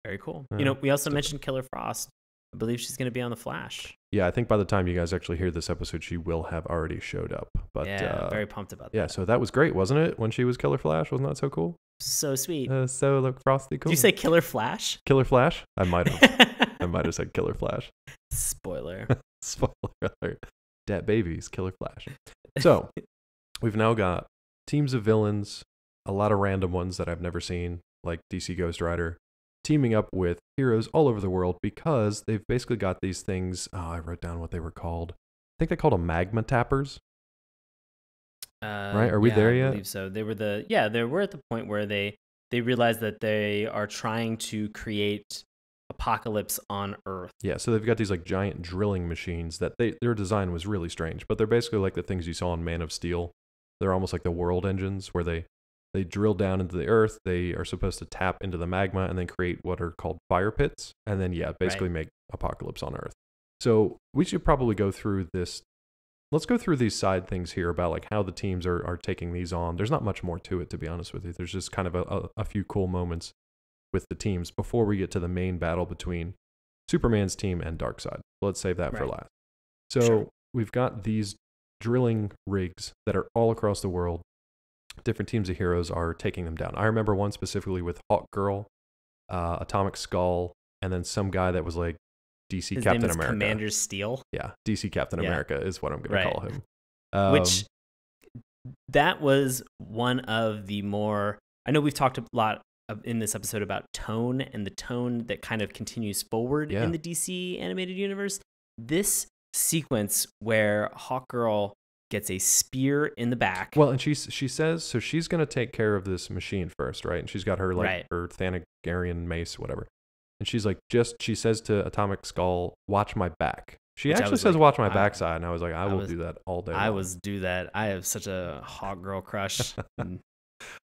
Very cool. You know, we also mentioned Killer Frost. I believe she's going to be on The Flash. Yeah, I think by the time you guys actually hear this episode, she will have already showed up. But yeah, very pumped about that. Yeah, so that was great, wasn't it? When she was Killer Flash, wasn't that so cool? So sweet. So look, Frosty cool. Did you say Killer Flash? Killer Flash? I might have. I might have said Killer Flash. Spoiler. Spoiler alert. Dat babies, Killer Flash. So we've now got teams of villains, a lot of random ones that I've never seen, like DC Ghost Rider, teaming up with heroes all over the world because they've basically got these things. Oh, I wrote down what they were called. I think they called them magma tappers. Right? Are we there yet? I believe so. They were they were at the point where they realized that they are trying to create apocalypse on Earth. Yeah, so they've got these like giant drilling machines that their design was really strange, but they're basically like the things you saw in Man of Steel. They're almost like the world engines where they They drill down into the earth. They are supposed to tap into the magma and then create what are called fire pits. And then, basically make apocalypse on Earth. So we should probably go through this. Let's go through these side things here about like how the teams are taking these on. There's not much more to it, to be honest with you. There's just kind of a few cool moments with the teams before we get to the main battle between Superman's team and Darkseid. Let's save that for last. So we've got these drilling rigs that are all across the world. Different teams of heroes are taking them down. I remember one specifically with Hawkgirl, Atomic Skull, and then some guy that was like DC His Captain name is America. Commander Steel. Yeah, DC Captain America is what I'm going to call him. Which that was one of the more. I know we've talked a lot in this episode about tone and the tone that kind of continues forward in the DC animated universe. This sequence where Hawkgirl gets a spear in the back. Well, and she says so she's going to take care of this machine first, right? And she's got her her Thanagarian mace, whatever. And she's like, she says to Atomic Skull, "Watch my back." She actually says, "Watch my backside," and I was like, "I will do that all day." I have such a Hawkgirl crush. And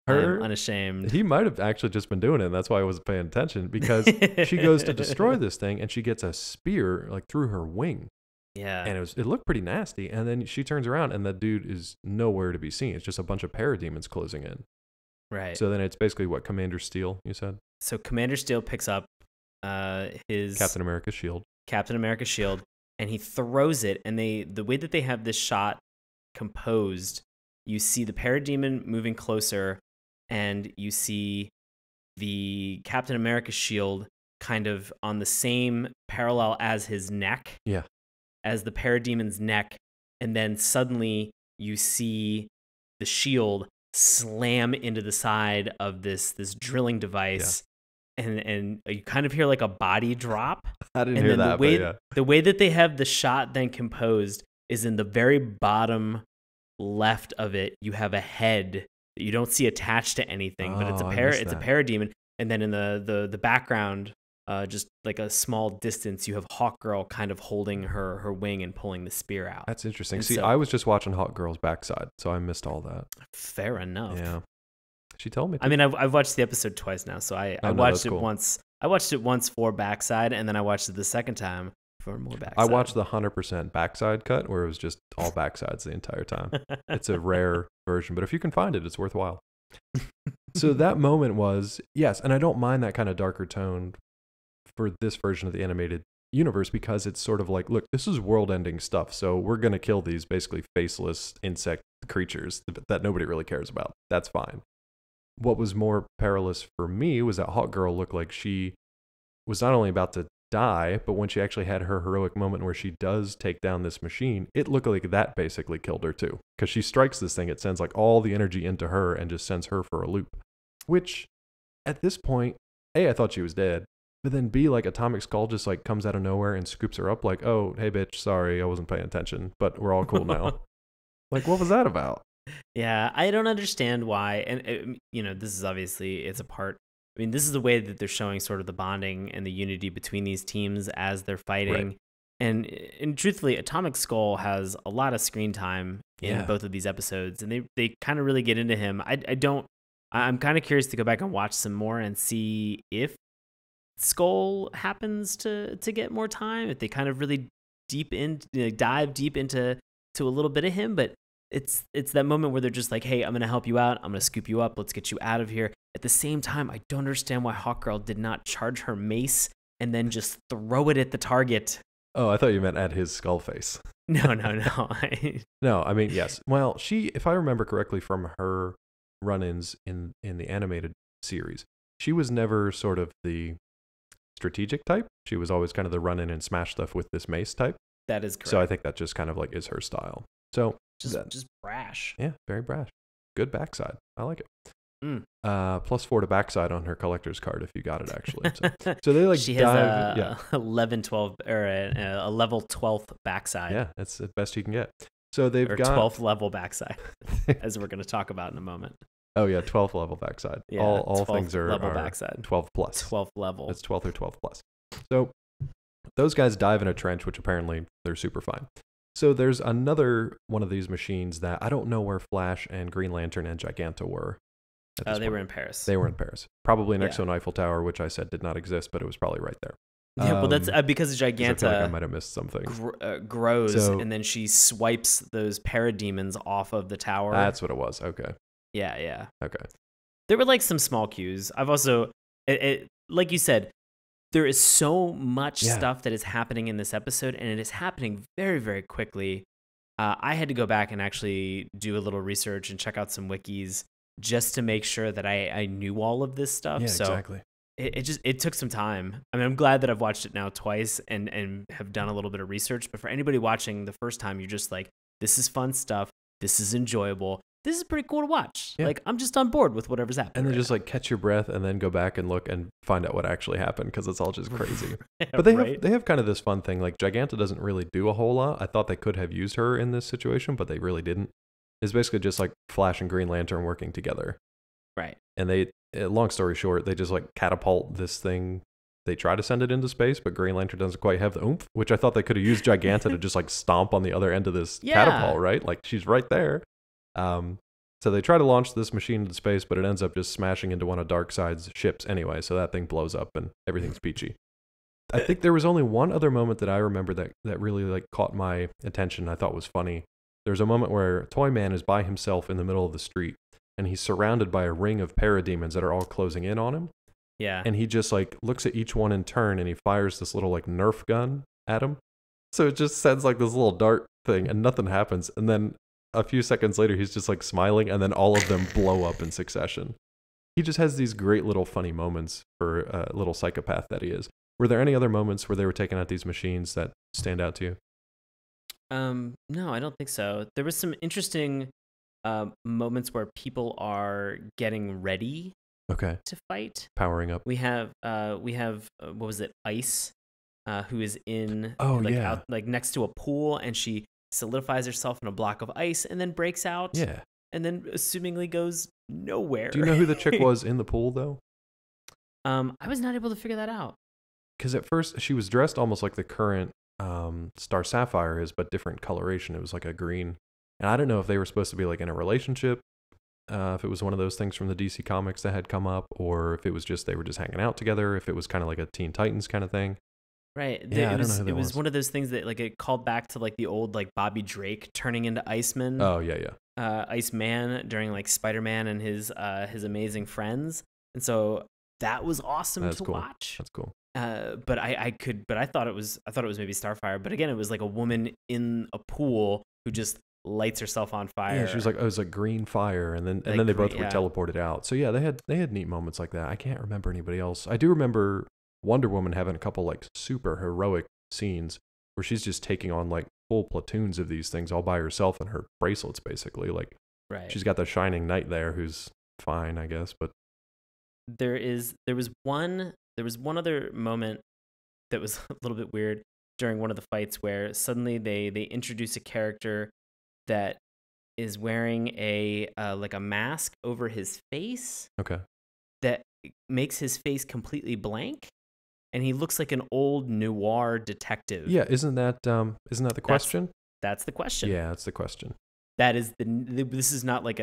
I'm unashamed. He might have actually just been doing it, and that's why I wasn't paying attention, because she goes to destroy this thing, and she gets a spear like through her wing. Yeah. And it looked pretty nasty. And then she turns around, and the dude is nowhere to be seen. It's just a bunch of parademons closing in. Right. So then it's basically what, Commander Steel, you said? So Commander Steel picks up his Captain America's shield, and he throws it. And the way that they have this shot composed, you see the parademon moving closer, and you see the Captain America shield kind of on the same parallel as his neck. Yeah. As the parademon's neck. And then suddenly you see the shield slam into the side of this drilling device. Yeah. And you kind of hear like a body drop. I didn't hear that. The way that they have the shot then composed is in the very bottom left of it. You have a head that you don't see attached to anything, but it's a parademon. And then in the background, just like a small distance, you have Hawkgirl kind of holding her wing and pulling the spear out. That's interesting. See, I was just watching Hawkgirl's backside, so I missed all that. Fair enough. Yeah. She told me to. I mean, I've watched the episode twice now, so I watched it once. I watched it once for backside, and then I watched it the second time for more backside. I watched the 100% backside cut, where it was just all backsides the entire time. It's a rare version, but if you can find it, it's worthwhile. So that moment was, yes, and I don't mind that kind of darker tone for this version of the animated universe, because it's sort of like, look, this is world-ending stuff, so we're going to kill these basically faceless insect creatures that nobody really cares about. That's fine. What was more perilous for me was that Hawkgirl looked like she was not only about to die, but when she actually had her heroic moment where she does take down this machine, it looked like that basically killed her too. Because she strikes this thing, it sends like all the energy into her and just sends her for a loop. Which, at this point, A, I thought she was dead, but then B, like Atomic Skull just like comes out of nowhere and scoops her up like, oh, hey bitch, sorry, I wasn't paying attention, but we're all cool now. Like, what was that about? Yeah, I don't understand why. And, this is obviously, it's a part. I mean, this is the way that they're showing sort of the bonding and the unity between these teams as they're fighting. Right. And truthfully, Atomic Skull has a lot of screen time in both of these episodes, and they kind of really get into him. I'm kind of curious to go back and watch some more and see if Skull happens to get more time, if they kind of really dive deep into a little bit of him. But it's that moment where they're just like, hey, I'm going to help you out. I'm going to scoop you up. Let's get you out of here. At the same time, I don't understand why Hawkgirl did not charge her mace and then just throw it at the target. Oh, I thought you meant at his skull face. No. No, I mean, yes. Well, if I remember correctly from her run-ins in the animated series, she was never sort of the strategic type. She was always kind of the run-in and smash stuff with this mace type. That is correct. So I think that just kind of like is her style. So just brash. Yeah, very brash. Good backside. I like it. +4 to backside on her collector's card if you got it, actually. So they like she has a 12 or a level 12th backside. Yeah, that's the best you can get. So they've got 12th level backside, as we're going to talk about in a moment. Oh yeah, 12th level backside. Yeah, all things are level backside. 12 plus. 12th level. It's 12th or 12 plus. So those guys dive in a trench, which apparently they're super fine. So there's another one of these machines that I don't know where Flash and Green Lantern and Giganta were. They were in Paris. They were in Paris. Probably next to an Eiffel Tower, which I said did not exist, but it was probably right there. Yeah, well, that's because Giganta I feel like I might have missed something. Grows, and then she swipes those parademons off of the tower. That's what it was. Okay. Yeah. Okay. There were like some small cues. I've also, like you said, there is so much stuff that is happening in this episode, and it is happening very, very quickly. I had to go back and actually do a little research and check out some wikis just to make sure that I knew all of this stuff. Yeah, so exactly. It took some time. I mean, I'm glad that I've watched it now twice and have done a little bit of research. But for anybody watching the first time, you're just like, this is fun stuff. This is enjoyable. This is pretty cool to watch. Yeah. Like, I'm just on board with whatever's happening. And then just like catch your breath and then go back and look and find out what actually happened, because it's all just crazy. But they have kind of this fun thing. Like, Giganta doesn't really do a whole lot. I thought they could have used her in this situation, but they really didn't. It's basically just like Flash and Green Lantern working together. Right. And they, long story short, they just like catapult this thing. They try to send it into space, but Green Lantern doesn't quite have the oomph, which I thought they could have used Giganta to just like stomp on the other end of this catapult, right? Like, she's right there. So they try to launch this machine into space, but it ends up just smashing into one of Darkseid's ships anyway. So that thing blows up and everything's peachy. I think there was only one other moment that I remember that really like caught my attention. I thought was funny. There's a moment where Toyman is by himself in the middle of the street, and he's surrounded by a ring of parademons that are all closing in on him. Yeah. And he just like looks at each one in turn, and he fires this little like Nerf gun at him. So it just sends like this little dart thing, and nothing happens. And then a few seconds later, he's just like smiling, and then all of them blow up in succession. He just has these great little funny moments for a little psychopath that he is. Were there any other moments where they were taking out these machines that stand out to you? No, I don't think so. There was some interesting moments where people are getting ready to fight. Powering up. We have what was it? Ice, who is in out like next to a pool, and she solidifies herself in a block of ice and then breaks out. Yeah. And then assumingly goes nowhere. Do you know who the chick was in the pool though? I was not able to figure that out. Because at first she was dressed almost like the current Star Sapphire is, but different coloration. It was like a green. And I don't know if they were supposed to be like in a relationship, if it was one of those things from the DC comics that had come up, or if it was just they were just hanging out together, if it was kind of like a Teen Titans kind of thing. Right. Yeah, it was one of those things that like it called back to like the old like Bobby Drake turning into Iceman. Oh yeah. Iceman during like Spider-Man and his amazing friends. And so that was awesome to watch. That's cool. But I thought it was maybe Starfire, but again, it was like a woman in a pool who just lights herself on fire. Yeah, she was like, oh, it was like green fire, and then they both were teleported out. So yeah, they had neat moments like that. I can't remember anybody else. I do remember Wonder Woman having a couple like super heroic scenes where she's just taking on like full platoons of these things all by herself in her bracelets, basically. Like, she's got the Shining Knight there, who's fine, I guess. But there was one other moment that was a little bit weird during one of the fights where suddenly they introduce a character that is wearing a like a mask over his face. Okay. That makes his face completely blank, and he looks like an old noir detective. Yeah, isn't that the question? That's the question. Yeah, that's the question. That is this is not like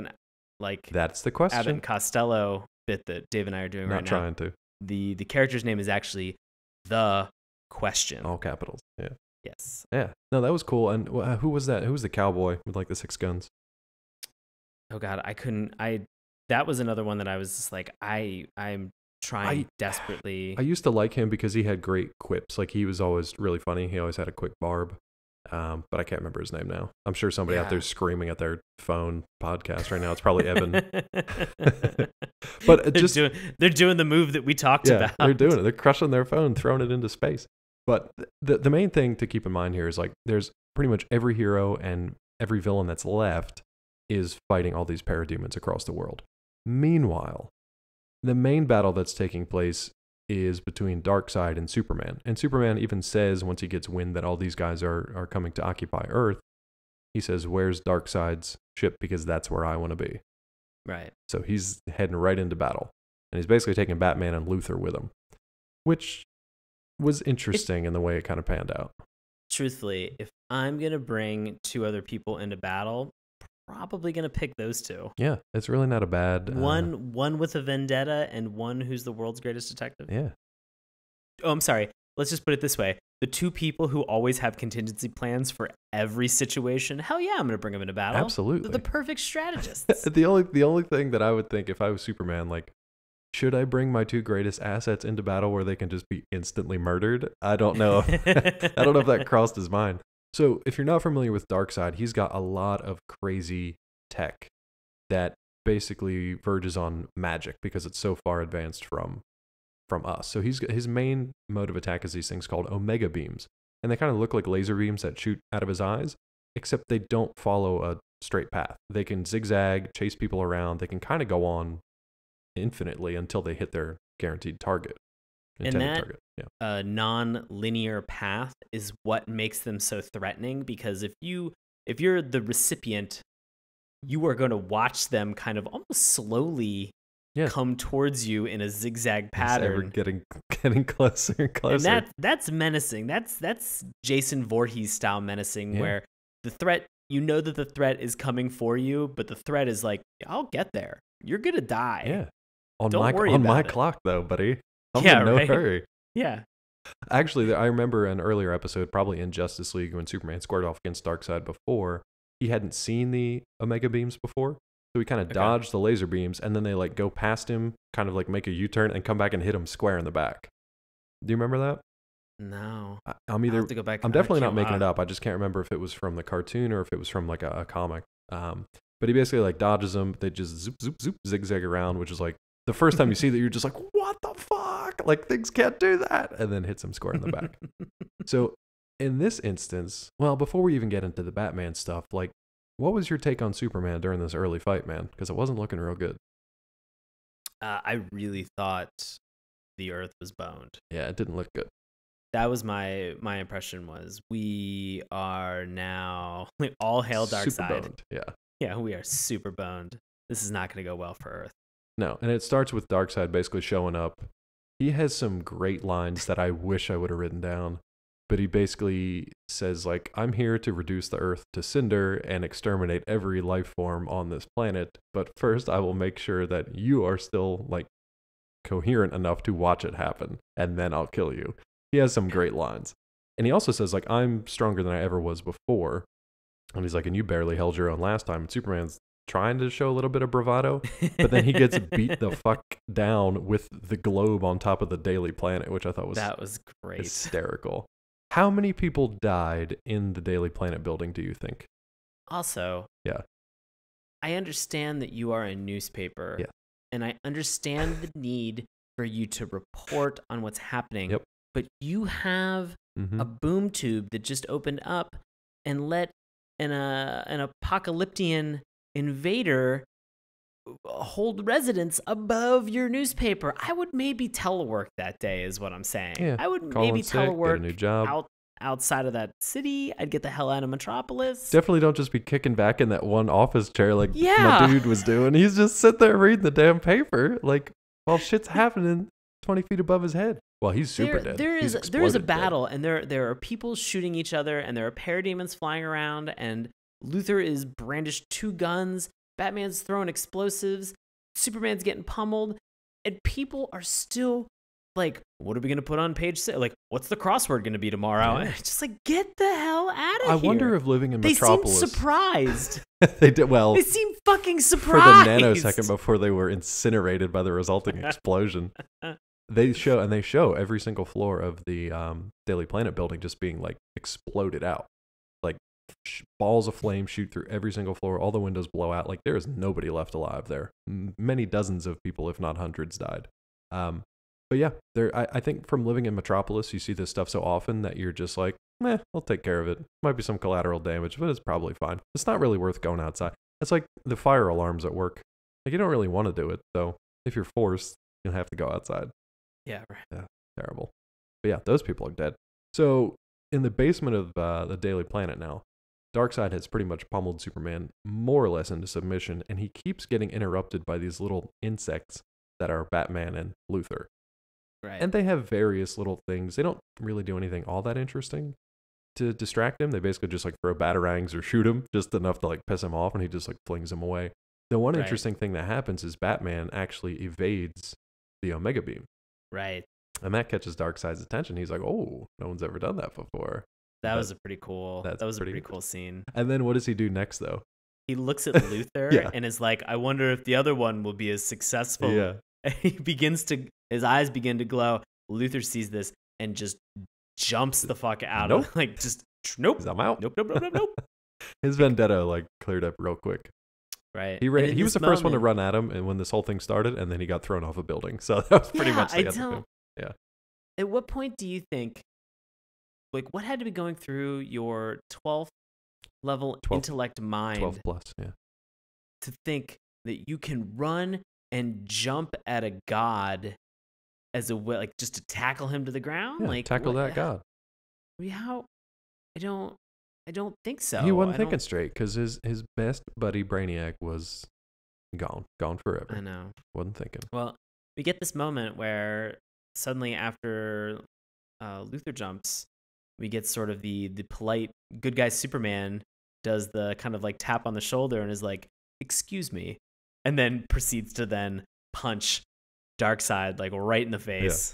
that's the question. Abbott and Costello bit that Dave and I are doing right now. Not trying to. The character's name is actually The Question. All capitals. Yeah. Yes. Yeah. No, that was cool. And who was that? Who was the cowboy with like the 6 guns? Oh God, that was another one that I was just like, I'm trying desperately. I used to like him because he had great quips. Like, he was always really funny. He always had a quick barb. But I can't remember his name now. I'm sure somebody out there is screaming at their phone podcast right now. It's probably Evan. But they're doing the move that we talked about. They're doing it. They're crushing their phone, throwing it into space. But the main thing to keep in mind here is like there's pretty much every hero and every villain that's left is fighting all these parademons across the world. Meanwhile, the main battle that's taking place is between Darkseid and Superman. And Superman even says, once he gets wind that all these guys are coming to occupy Earth, he says, where's Darkseid's ship? Because that's where I want to be. Right. So he's heading right into battle. And he's basically taking Batman and Luthor with him, which was interesting in the way it kind of panned out. Truthfully, if I'm going to bring 2 other people into battle, probably going to pick those two. Yeah, it's really not a bad... One with a vendetta and one who's the world's greatest detective. Yeah. Oh, I'm sorry. Let's just put it this way. The two people who always have contingency plans for every situation, hell yeah, I'm going to bring them into battle. Absolutely. They're the perfect strategists. The only thing that I would think if I was Superman, like, should I bring my two greatest assets into battle where they can just be instantly murdered? I don't know. I don't know if that crossed his mind. So if you're not familiar with Darkseid, he's got a lot of crazy tech that basically verges on magic because it's so far advanced from us. So his main mode of attack is these things called Omega beams. And they kind of look like laser beams that shoot out of his eyes, except they don't follow a straight path. They can zigzag, chase people around. They can kind of go on infinitely until they hit their guaranteed target. And that non-linear path is what makes them so threatening, because if you're the recipient, you are going to watch them kind of almost slowly come towards you in a zigzag pattern, getting closer and closer. And that's menacing. That's Jason Voorhees style menacing, where the threat, you know that the threat is coming for you, but the threat is like, I'll get there. You're gonna die. Yeah. Don't worry on about my it. Clock though, buddy. I'm in no hurry. Yeah. Actually, I remember an earlier episode, probably in Justice League, when Superman squared off against Darkseid before. He hadn't seen the Omega beams before, so he kind of dodged the laser beams, and then they like go past him, kind of like make a U-turn, and come back and hit him square in the back. Do you remember that? No. I'm either. I'll have to go back. I'm definitely not making it up. I just can't remember if it was from the cartoon or if it was from like a comic. But he basically like dodges them. They just zoop, zoop, zoop, zigzag around, which is like the first time you see that, you're just like, what the fuck? Like, things can't do that. And then hits him square in the back. So in this instance, well, before we even get into the Batman stuff, like, what was your take on Superman during this early fight, man? Because it wasn't looking real good. I really thought the Earth was boned. Yeah, it didn't look good. That was my impression. Was we are now all hail Darkseid. Super boned. Yeah, we are super boned. This is not going to go well for Earth. No, and it starts with Darkseid basically showing up. He has some great lines that I wish I would have written down, but he basically says, like, I'm here to reduce the Earth to cinder and exterminate every life form on this planet, but first I will make sure that you are still, like, coherent enough to watch it happen, and then I'll kill you. He has some great lines. And he also says, like, I'm stronger than I ever was before. And he's like, and you barely held your own last time. And Superman's trying to show a little bit of bravado, but then he gets beat the fuck down with the globe on top of the Daily Planet, which I thought was great, hysterical. How many people died in the Daily Planet building, do you think? Also, yeah, I understand that you are a newspaper, and I understand the need for you to report on what's happening. Yep. But you have a boom tube that just opened up and let an apocalyptian invader hold residence above your newspaper. I would maybe telework that day, is what I'm saying. Yeah. I would maybe telework get a new job. outside of that city. I'd get the hell out of Metropolis. Definitely don't just be kicking back in that one office chair like my dude was doing. He's just sitting there reading the damn paper, like, while shit's happening 20 feet above his head. Well, he's super dead. There is a battle, and there are people shooting each other, and there are parademons flying around, and Luthor is brandished 2 guns. Batman's throwing explosives. Superman's getting pummeled, and people are still like, "What are we gonna put on page 6? Like, what's the crossword gonna be tomorrow?" And it's just like, get the hell out of here. I wonder if living in Metropolis, they seem surprised. They did well. They seem fucking surprised For the nanosecond before they were incinerated by the resulting explosion. They show every single floor of the Daily Planet building just being like exploded out. Like balls of flame shoot through every single floor. All the windows blow out. Like there is nobody left alive there. Many dozens of people, if not hundreds, died. But yeah, I think from living in Metropolis, you see this stuff so often that you're just like, I'll take care of it. Might be some collateral damage, but it's probably fine. It's not really worth going outside. It's like the fire alarms at work. Like you don't really want to do it. So if you're forced, you'll have to go outside. Yeah, right. Yeah, terrible. But yeah, those people are dead. So in the basement of the Daily Planet now, Darkseid has pretty much pummeled Superman more or less into submission, and he keeps getting interrupted by these little insects that are Batman and Luthor. Right. And they have various little things. They don't really do anything all that interesting, to distract him. They basically just like throw batarangs or shoot him just enough to like piss him off, and he just like flings them away. The one interesting thing that happens is Batman actually evades the Omega Beam. Right. And that catches Darkseid's attention. He's like, oh, no one's ever done that before. That was a pretty cool. That was a pretty cool scene. And then what does he do next, though? He looks at Luthor and is like, I wonder if the other one will be as successful. Yeah. His eyes begin to glow. Luthor sees this and just jumps the fuck out of like, just, nope. I'm out. Nope. His vendetta like cleared up real quick. Right. He was the first one to run at him, and when this whole thing started, and then he got thrown off a building. So that was pretty much the end of him. Yeah. At what point do you think, like, what had to be going through your 12th level intellect mind 12 plus, to think that you can run and jump at a god as a way, like, just to tackle him to the ground? Yeah, like tackle that god. How? I don't think so. He wasn't thinking straight because his best buddy Brainiac was gone forever. I know. Wasn't thinking. Well, we get this moment where suddenly after Luthor jumps, we get sort of the polite good guy Superman does the kind of like tap on the shoulder and is like, excuse me, and then proceeds to then punch Darkseid like right in the face.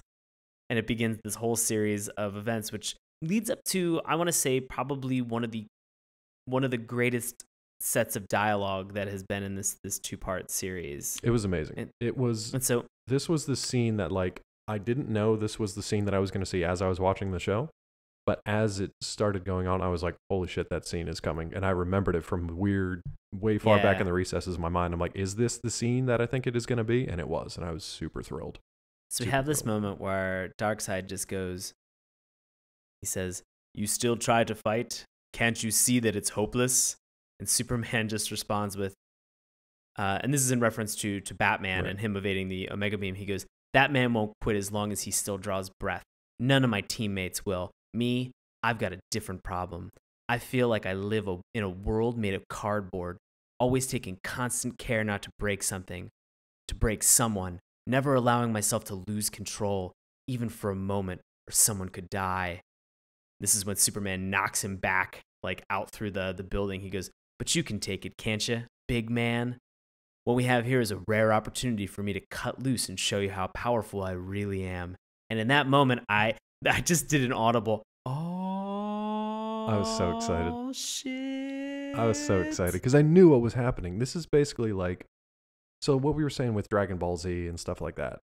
And it begins this whole series of events which leads up to, I want to say, probably one of the greatest sets of dialogue that has been in this 2-part series. It was amazing. This was the scene that, like, I didn't know this was the scene that I was going to see as I was watching the show, but as it started going on, I was like, holy shit, that scene is coming. And I remembered it from way far back in the recesses of my mind. I'm like, is this the scene that I think it is going to be? And it was, and I was super thrilled. So we have this moment where Darkseid just goes, he says, "You still try to fight? Can't you see that it's hopeless?" And Superman just responds with, and this is in reference to Batman and him evading the Omega Beam. He goes, "That man won't quit as long as he still draws breath. None of my teammates will. Me, I've got a different problem. I feel like I live in a world made of cardboard, always taking constant care not to break something, to break someone, never allowing myself to lose control, even for a moment, or someone could die." This is when Superman knocks him back, like out through the building. He goes, "But you can take it, can't you, big man? What we have here is a rare opportunity for me to cut loose and show you how powerful I really am." And in that moment, I just did an audible, oh, I was so excited. Shit. I was so excited because I knew what was happening. This is basically like, so what we were saying with Dragon Ball Z and stuff like that.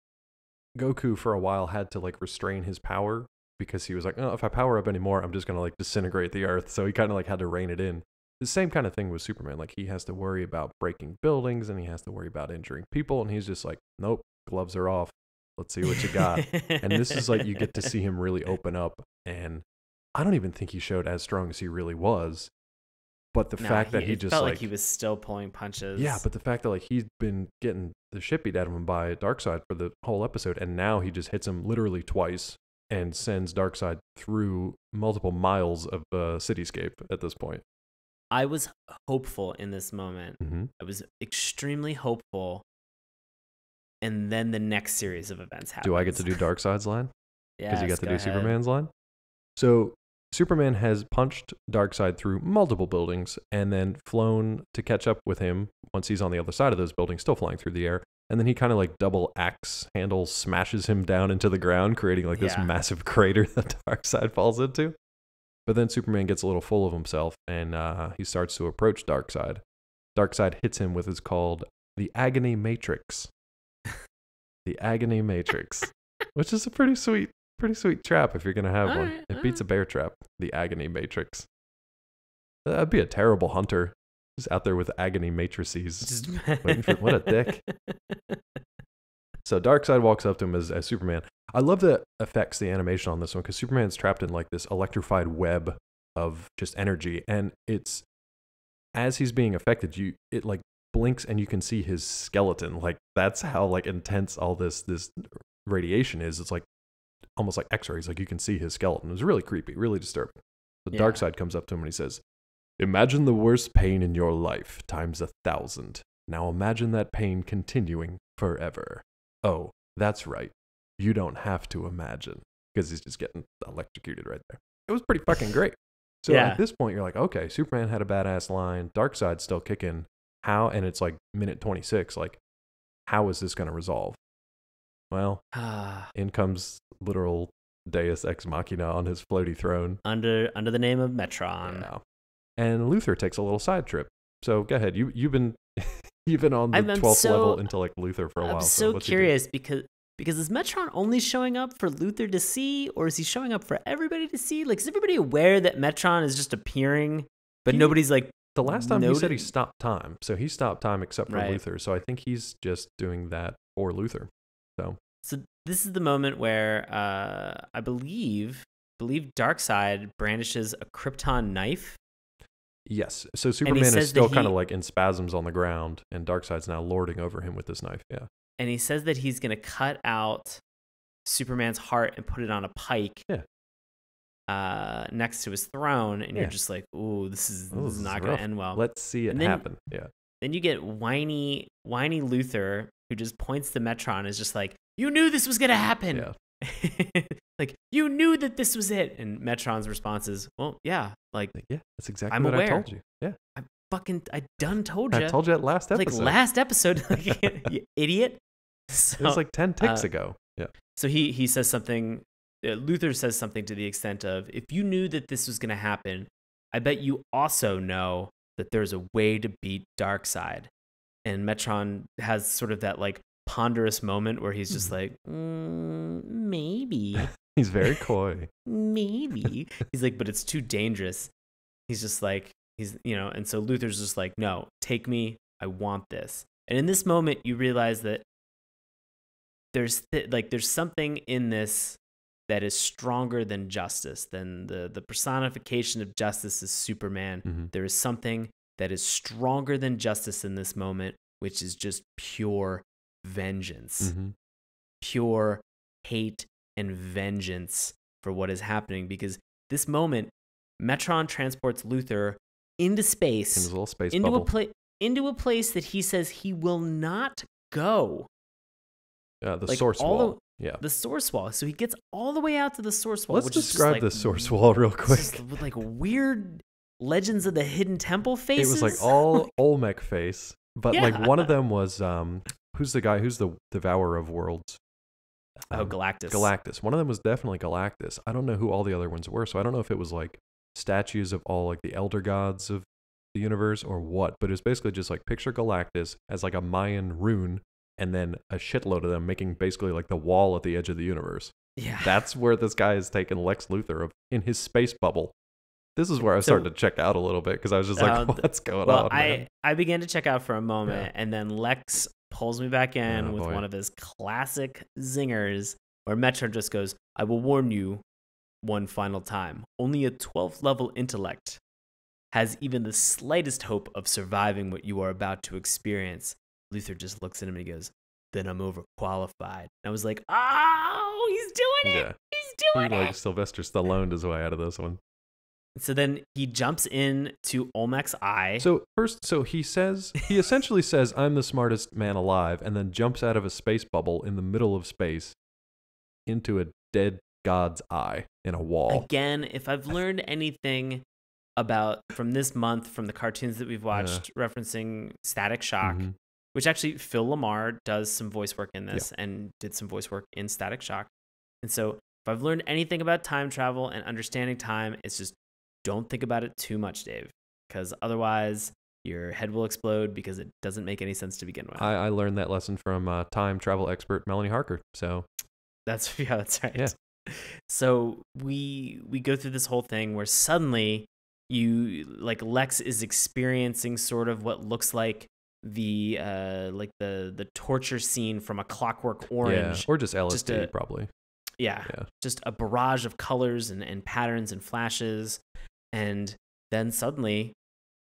Goku for a while had to like restrain his power because he was like, oh, if I power up anymore, I'm just going to like disintegrate the earth. So he kind of like had to rein it in. The same kind of thing with Superman. Like he has to worry about breaking buildings and he has to worry about injuring people. And he's just like, nope, gloves are off. Let's see what you got. And this is like, you get to see him really open up. And I don't even think he showed as strong as he really was. But the fact that he just felt like he was still pulling punches. Yeah, but the fact that like he's been getting the shit beat out of him by Darkseid for the whole episode. And now he just hits him literally twice and sends Darkseid through multiple miles of cityscape at this point. I was hopeful in this moment. Mm-hmm. I was extremely hopeful. And then the next series of events happens. Do I get to do Darkseid's line? Yeah, because you got to do Superman's line? So Superman has punched Darkseid through multiple buildings and then flown to catch up with him once he's on the other side of those buildings, still flying through the air. And then he kind of like double axe handle smashes him down into the ground, creating like this massive crater that Darkseid falls into. But then Superman gets a little full of himself and he starts to approach Darkseid. Darkseid hits him with what's called the Agony Matrix. The Agony Matrix, which is a pretty sweet trap if you're going to have one. It beats a bear trap, the Agony Matrix. That'd be a terrible hunter. Just out there with agony matrices. What a dick. So Darkseid walks up to him as Superman. I love the effects, the animation on this one, because Superman's trapped in like this electrified web of just energy. And it's, as he's being affected, it like blinks and you can see his skeleton. Like that's how like intense all this radiation is. It's like almost like x-rays. Like you can see his skeleton. It was really creepy, really disturbing. So Darkseid comes up to him and he says, "Imagine the worst pain in your life times 1,000. Now imagine that pain continuing forever. Oh, that's right. You don't have to imagine." Because he's just getting electrocuted right there. It was pretty fucking great. So at this point, you're like, okay, Superman had a badass line. Darkseid's still kicking. How? And it's like minute 26. Like, how is this going to resolve? Well, in comes literal Deus Ex Machina on his floaty throne. Under the name of Metron. Yeah. And Luthor takes a little side trip. So go ahead. You've been on the 12th level intellect Luthor for a while. I'm so curious because is Metron only showing up for Luthor to see, or is he showing up for everybody to see? Like, is everybody aware that Metron is just appearing, but nobody's like... The last time he said he stopped time. So he stopped time except for Luthor. So I think he's just doing that for Luthor. So this is the moment where I believe Darkseid brandishes a Krypton knife. Yes. So Superman is still kind of like in spasms on the ground, and Darkseid's now lording over him with this knife. Yeah. And he says that he's going to cut out Superman's heart and put it on a pike next to his throne. And you're just like, ooh, this is not going to end well. Let's see it happen. Yeah. Then you get whiny Luthor, who just points to Metron and is just like, you knew this was going to happen. Yeah. Like, you knew that this was it. And Metron's response is, well, yeah. Like, yeah, that's exactly what I told you. Yeah. I done told you. I told you that last episode. Like, last episode, you idiot. So, it was like 10 ticks ago. Yeah. So he says something, Luthor says something to the extent of, if you knew that this was going to happen, I bet you also know that there's a way to beat Darkseid. And Metron has sort of that like ponderous moment where he's just like, maybe. He's very coy. Maybe. He's like, but it's too dangerous. He's just like, and so Luthor's just like, no, take me. I want this. And in this moment, you realize that there's something in this that is stronger than justice, than the personification of justice is Superman. Mm-hmm. There is something that is stronger than justice in this moment, which is just pure vengeance, pure hate and vengeance for what is happening. Because this moment, Metron transports Luthor into space, in his little space bubble, into a place that he says he will not go. The source wall. The source wall. So he gets all the way out to the source wall. Let's describe the source wall real quick. With like weird Legends of the Hidden Temple faces. It was like all Olmec face, but like one of them was who's the Devourer of Worlds? Galactus. Galactus. One of them was definitely Galactus. I don't know who all the other ones were, so I don't know if it was like statues of all like the elder gods of the universe or what, but it was basically just like picture Galactus as like a Mayan rune, and then a shitload of them making basically like the wall at the edge of the universe. Yeah. That's where this guy has taken Lex Luthor in his space bubble. This is where I started to check out a little bit because I was just like, what's going on? I began to check out for a moment, and then Lex pulls me back in with one of his classic zingers where Metron just goes, I will warn you one final time. Only a 12th level intellect has even the slightest hope of surviving what you are about to experience. Luthor just looks at him and he goes, then I'm overqualified. And I was like, oh, he's doing it. He's doing it. Like Sylvester Stallone his way out of this one. So then he jumps into Olmec's eye. So he essentially says, I'm the smartest man alive, and then jumps out of a space bubble in the middle of space into a dead god's eye in a wall. Again, if I've learned anything from this month, from the cartoons that we've watched, referencing Static Shock, which actually Phil Lamar does some voice work in this and did some voice work in Static Shock. And so if I've learned anything about time travel and understanding time, it's just don't think about it too much, Dave, because otherwise your head will explode because it doesn't make any sense to begin with. I learned that lesson from time travel expert Melanie Harker. So that's right. Yeah. So we go through this whole thing where suddenly Lex is experiencing sort of what looks like the torture scene from A Clockwork Orange, or just LSD probably. Yeah, just a barrage of colors and patterns and flashes. And then suddenly,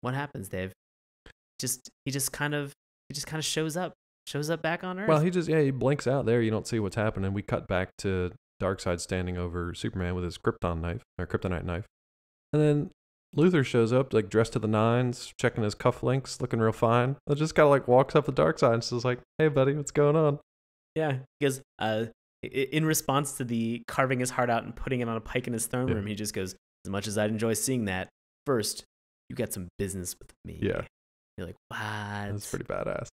what happens, Dave? He just kind of shows up back on Earth. Well, he blinks out there. You don't see what's happening. We cut back to Darkseid standing over Superman with his kryptonite knife. And then Luthor shows up, like dressed to the nines, checking his cufflinks, looking real fine. And just kind of like walks up to Darkseid and says like, hey buddy, what's going on? Yeah, because in response to the carving his heart out and putting it on a pike in his throne room, he just goes, as much as I'd enjoy seeing that, first, you got some business with me. Yeah. You're like, what? That's pretty badass.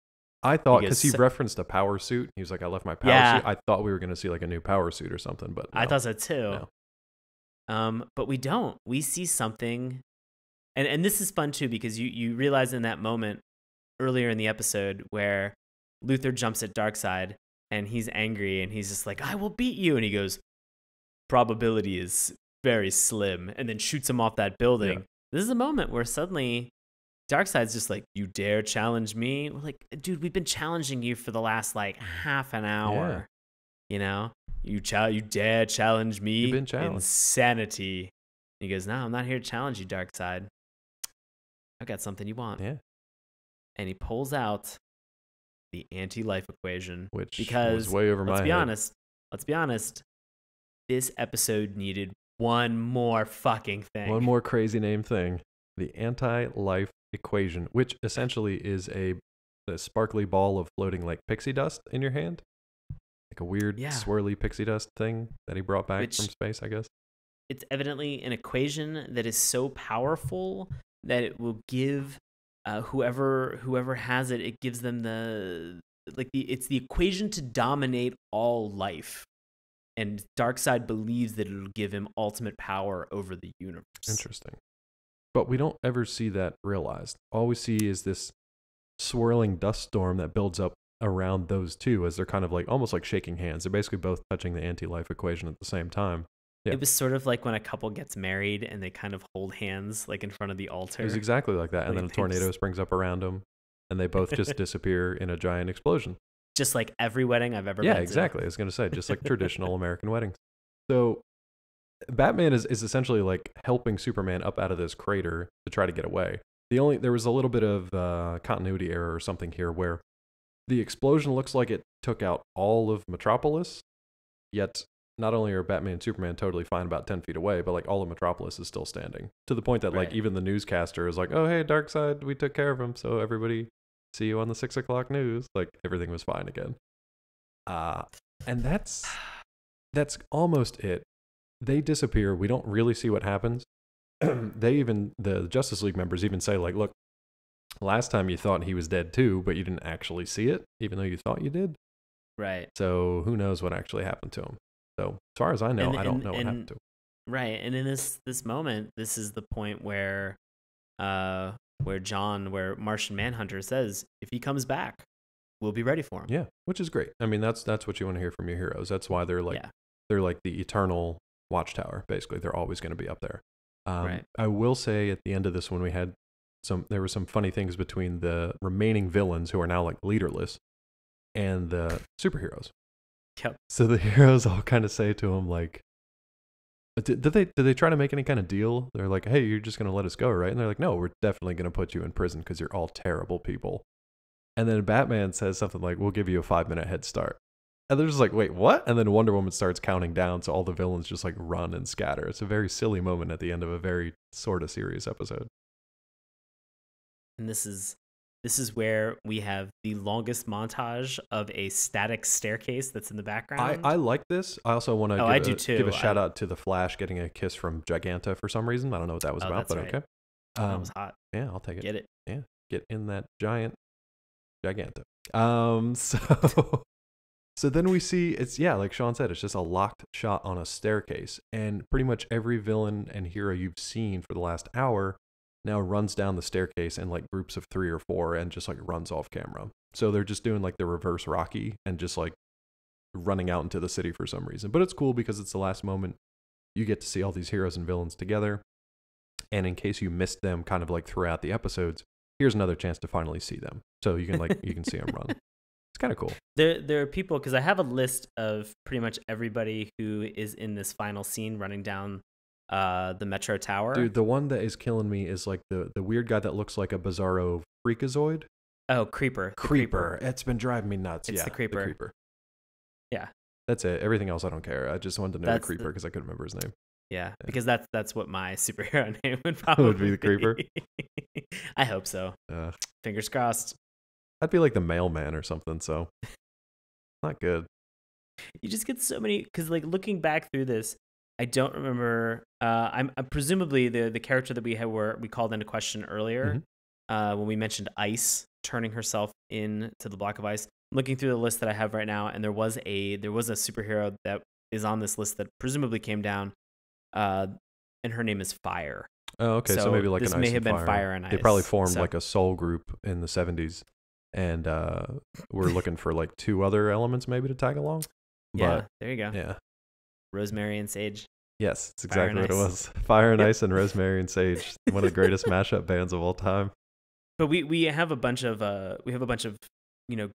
I thought, because he referenced a power suit. He was like, I left my power suit. I thought we were going to see like a new power suit or something, but no. I thought so too. No. But we don't. We see something. And this is fun too, because you realize in that moment earlier in the episode where Luthor jumps at Darkseid and he's angry and he's just like, I will beat you. And he goes, probability is very slim, and then shoots him off that building. Yeah. This is a moment where suddenly Darkseid's just like, you dare challenge me? We're like, dude, we've been challenging you for the last like half an hour. Yeah. You know, you dare challenge me? You've been challenged. Insanity. And he goes, no, I'm not here to challenge you, Darkseid. I've got something you want. Yeah. And he pulls out the anti-life equation, which because was way over my head. Let's be honest. This episode needed one more fucking thing. One more crazy name thing. The anti-life equation, which essentially is a sparkly ball of floating like pixie dust in your hand. Like a weird swirly pixie dust thing that he brought back from space, I guess. It's evidently an equation that is so powerful that it will give whoever has it, it gives them it's the equation to dominate all life. And Darkseid believes that it'll give him ultimate power over the universe. Interesting. But we don't ever see that realized. All we see is this swirling dust storm that builds up around those two as they're kind of like almost like shaking hands. They're basically both touching the anti-life equation at the same time. Yeah. It was sort of like when a couple gets married and they kind of hold hands like in front of the altar. It was exactly like that. And then a tornado springs up around them and they both just disappear in a giant explosion. Just like every wedding I've ever been to. Yeah, exactly. I was going to say, just like traditional American weddings. So Batman is essentially like helping Superman up out of this crater to try to get away. There was a little bit of continuity error or something here where the explosion looks like it took out all of Metropolis, yet not only are Batman and Superman totally fine about 10 feet away, but like all of Metropolis is still standing. To the point that like even the newscaster is like, oh, hey, Darkseid, we took care of him. So everybody, see you on the 6 o'clock news. Like everything was fine again. And that's almost it. They disappear. We don't really see what happens. The Justice League members even say like, look, last time you thought he was dead too, but you didn't actually see it, even though you thought you did. Right. So who knows what actually happened to him. So as far as I know, I don't know what happened to him. Right. And in this moment, this is the point where Martian Manhunter says, if he comes back, we'll be ready for him. Yeah, which is great. I mean, that's what you want to hear from your heroes. That's why they're like the eternal watchtower. Basically, they're always going to be up there. Right. I will say at the end of this one, there were some funny things between the remaining villains who are now like leaderless and the superheroes. Yep. So the heroes all kind of say to him like, did they try to make any kind of deal? They're like, hey, you're just going to let us go, right? And they're like, no, we're definitely going to put you in prison because you're all terrible people. And then Batman says something like, we'll give you a 5-minute head start. And they're just like, wait, what? And then Wonder Woman starts counting down, so all the villains just like run and scatter. It's a very silly moment at the end of a very sort of serious episode. And this is where we have the longest montage of a static staircase that's in the background. I like this. I also want to give a shout out to the Flash getting a kiss from Giganta for some reason. I don't know what that was about, but right. Okay. That was hot. Yeah, I'll take it. Get it. Yeah, get in that giant Giganta. So then we see it's like Sean said, it's just a locked shot on a staircase, and pretty much every villain and hero you've seen for the last hour now runs down the staircase in like groups of 3 or 4 and just like runs off camera. So they're just doing like the reverse Rocky and just like running out into the city for some reason. But it's cool because it's the last moment you get to see all these heroes and villains together. And in case you missed them kind of like throughout the episodes, here's another chance to finally see them. So you can see them run. It's kind of cool. There are people, because I have a list of pretty much everybody who is in this final scene running down the Metro Tower. Dude, the one that is killing me is like the weird guy that looks like a bizarro freakazoid. Oh, Creeper. Creeper. It's been driving me nuts. It's the Creeper. Yeah. That's it. Everything else I don't care. I just wanted to know the Creeper because I couldn't remember his name. Yeah, because that's what my superhero name would probably be. The Creeper? I hope so. Fingers crossed. I'd be like the mailman or something, so not good. You just get so many, because like looking back through this, I don't remember. I'm presumably the character that we called into question earlier when we mentioned Ice turning herself into the block of ice. I'm looking through the list that I have right now, and there was a superhero that is on this list that presumably came down, and her name is Fire. Oh, okay. So maybe like this an may Ice have and been Fire. Fire and Ice. They probably formed like a soul group in the 70s, and we're looking for like 2 other elements maybe to tag along. Yeah, there you go. Yeah. Rosemary and Sage. Yes, that's exactly what it was. Fire and Ice and Rosemary and Sage, one of the greatest mashup bands of all time. But we have a bunch of